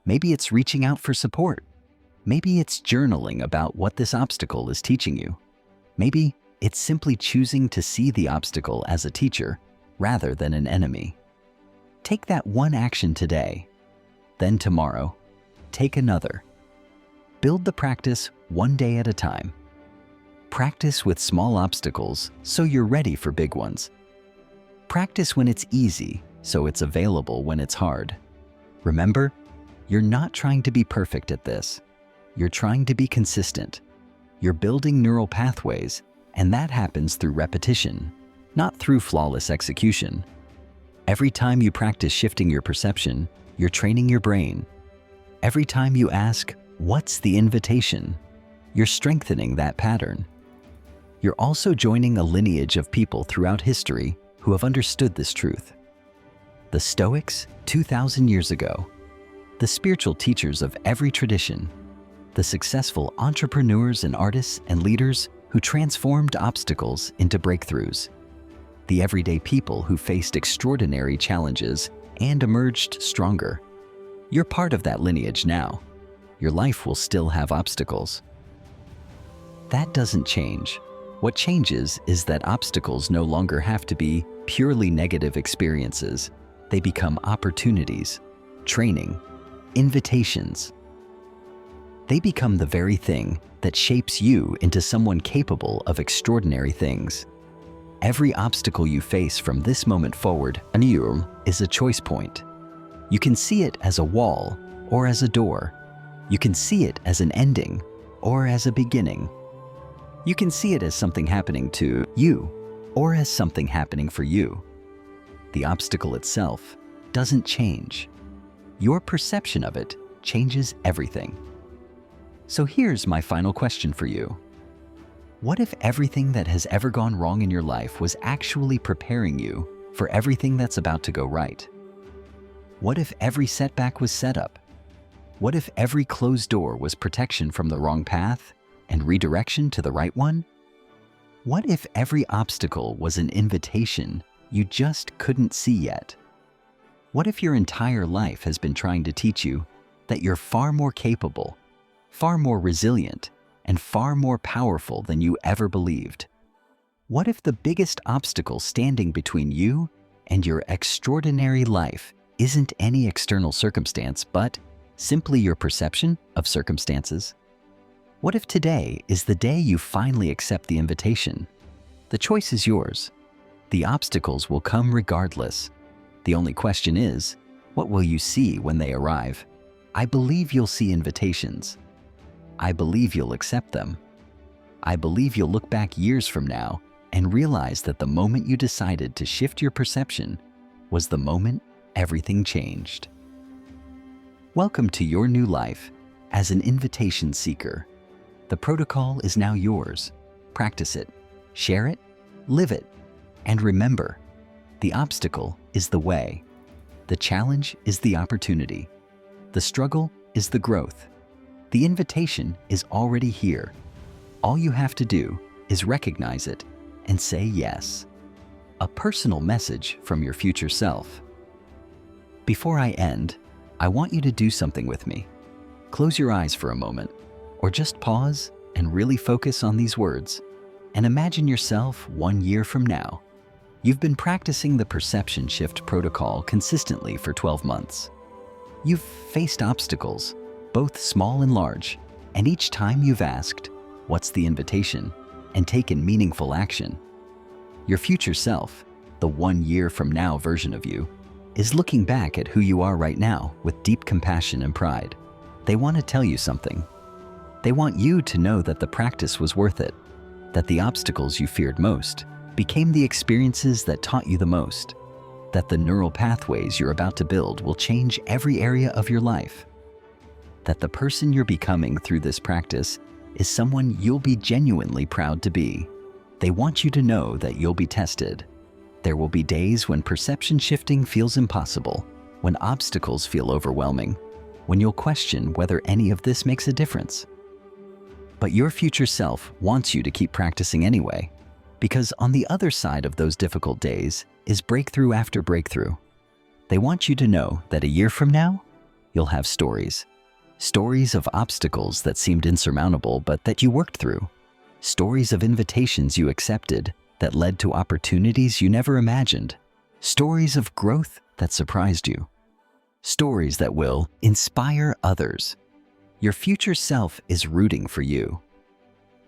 Maybe it's reaching out for support. Maybe it's journaling about what this obstacle is teaching you. Maybe it's simply choosing to see the obstacle as a teacher rather than an enemy. Take that one action today. Then tomorrow, take another. Build the practice one day at a time. Practice with small obstacles so you're ready for big ones. Practice when it's easy so it's available when it's hard. Remember, you're not trying to be perfect at this. You're trying to be consistent. You're building neural pathways, and that happens through repetition, not through flawless execution. Every time you practice shifting your perception, you're training your brain. Every time you ask, "What's the invitation?" you're strengthening that pattern. You're also joining a lineage of people throughout history who have understood this truth. The Stoics, 2,000 years ago, the spiritual teachers of every tradition, the successful entrepreneurs and artists and leaders who transformed obstacles into breakthroughs, the everyday people who faced extraordinary challenges and emerged stronger. You're part of that lineage now. your life will still have obstacles. That doesn't change. What changes is that obstacles no longer have to be purely negative experiences. They become opportunities, training, invitations. They become the very thing that shapes you into someone capable of extraordinary things. Every obstacle you face from this moment forward is a choice point. You can see it as a wall or as a door. You can see it as an ending or as a beginning. You can see it as something happening to you or as something happening for you. The obstacle itself doesn't change. Your perception of it changes everything. So here's my final question for you. What if everything that has ever gone wrong in your life was actually preparing you for everything that's about to go right? What if every setback was set up? What if every closed door was protection from the wrong path and redirection to the right one? What if every obstacle was an invitation you just couldn't see yet? What if your entire life has been trying to teach you that you're far more capable, far more resilient, and far more powerful than you ever believed? What if the biggest obstacle standing between you and your extraordinary life isn't any external circumstance, but simply your perception of circumstances? What if today is the day you finally accept the invitation? The choice is yours. The obstacles will come regardless. The only question is, what will you see when they arrive? I believe you'll see invitations. I believe you'll accept them. I believe you'll look back years from now and realize that the moment you decided to shift your perception was the moment everything changed. Welcome to your new life as an invitation seeker. The protocol is now yours. Practice it, share it, live it, and remember, the obstacle is the way. The challenge is the opportunity. The struggle is the growth. The invitation is already here. All you have to do is recognize it and say yes. A personal message from your future self. Before I end, I want you to do something with me. Close your eyes for a moment, or just pause and really focus on these words, and imagine yourself 1 year from now. You've been practicing the perception shift protocol consistently for 12 months. You've faced obstacles, both small and large, and each time you've asked, "What's the invitation?" and taken meaningful action. Your future self, the 1 year from now version of you, is looking back at who you are right now with deep compassion and pride. They want to tell you something. They want you to know that the practice was worth it, that the obstacles you feared most became the experiences that taught you the most, that the neural pathways you're about to build will change every area of your life, that the person you're becoming through this practice is someone you'll be genuinely proud to be. They want you to know that you'll be tested. There will be days when perception shifting feels impossible, when obstacles feel overwhelming, when you'll question whether any of this makes a difference. But your future self wants you to keep practicing anyway, because on the other side of those difficult days is breakthrough after breakthrough. They want you to know that a year from now, you'll have stories. Stories of obstacles that seemed insurmountable but that you worked through. Stories of invitations you accepted that led to opportunities you never imagined. Stories of growth that surprised you. Stories that will inspire others. Your future self is rooting for you.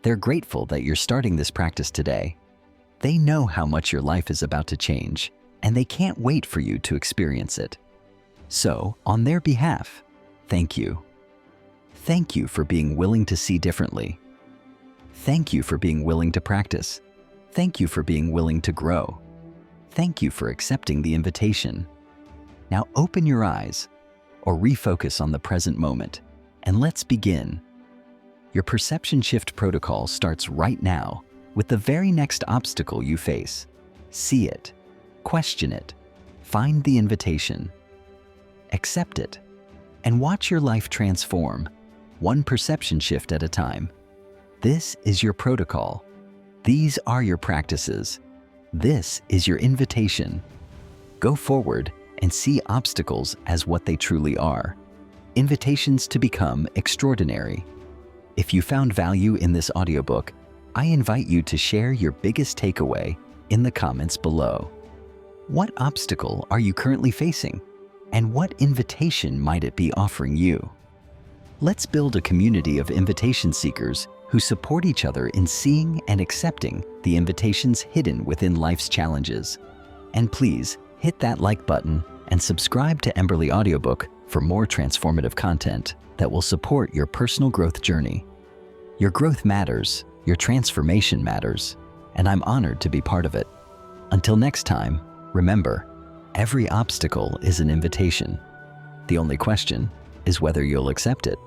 They're grateful that you're starting this practice today. They know how much your life is about to change, and they can't wait for you to experience it. So, on their behalf, thank you. Thank you for being willing to see differently. Thank you for being willing to practice. Thank you for being willing to grow. Thank you for accepting the invitation. Now open your eyes or refocus on the present moment, and let's begin. Your perception shift protocol starts right now with the very next obstacle you face. See it, question it, find the invitation, accept it, and watch your life transform, one perception shift at a time. This is your protocol. These are your practices. This is your invitation. Go forward and see obstacles as what they truly are. Invitations to Become Extraordinary. If you found value in this audiobook, I invite you to share your biggest takeaway in the comments below. What obstacle are you currently facing? And what invitation might it be offering you? Let's build a community of invitation seekers who support each other in seeing and accepting the invitations hidden within life's challenges. And please hit that like button and subscribe to Emberly Audiobook for more transformative content that will support your personal growth journey. Your growth matters, your transformation matters, and I'm honored to be part of it. Until next time, remember, every obstacle is an invitation. The only question is whether you'll accept it.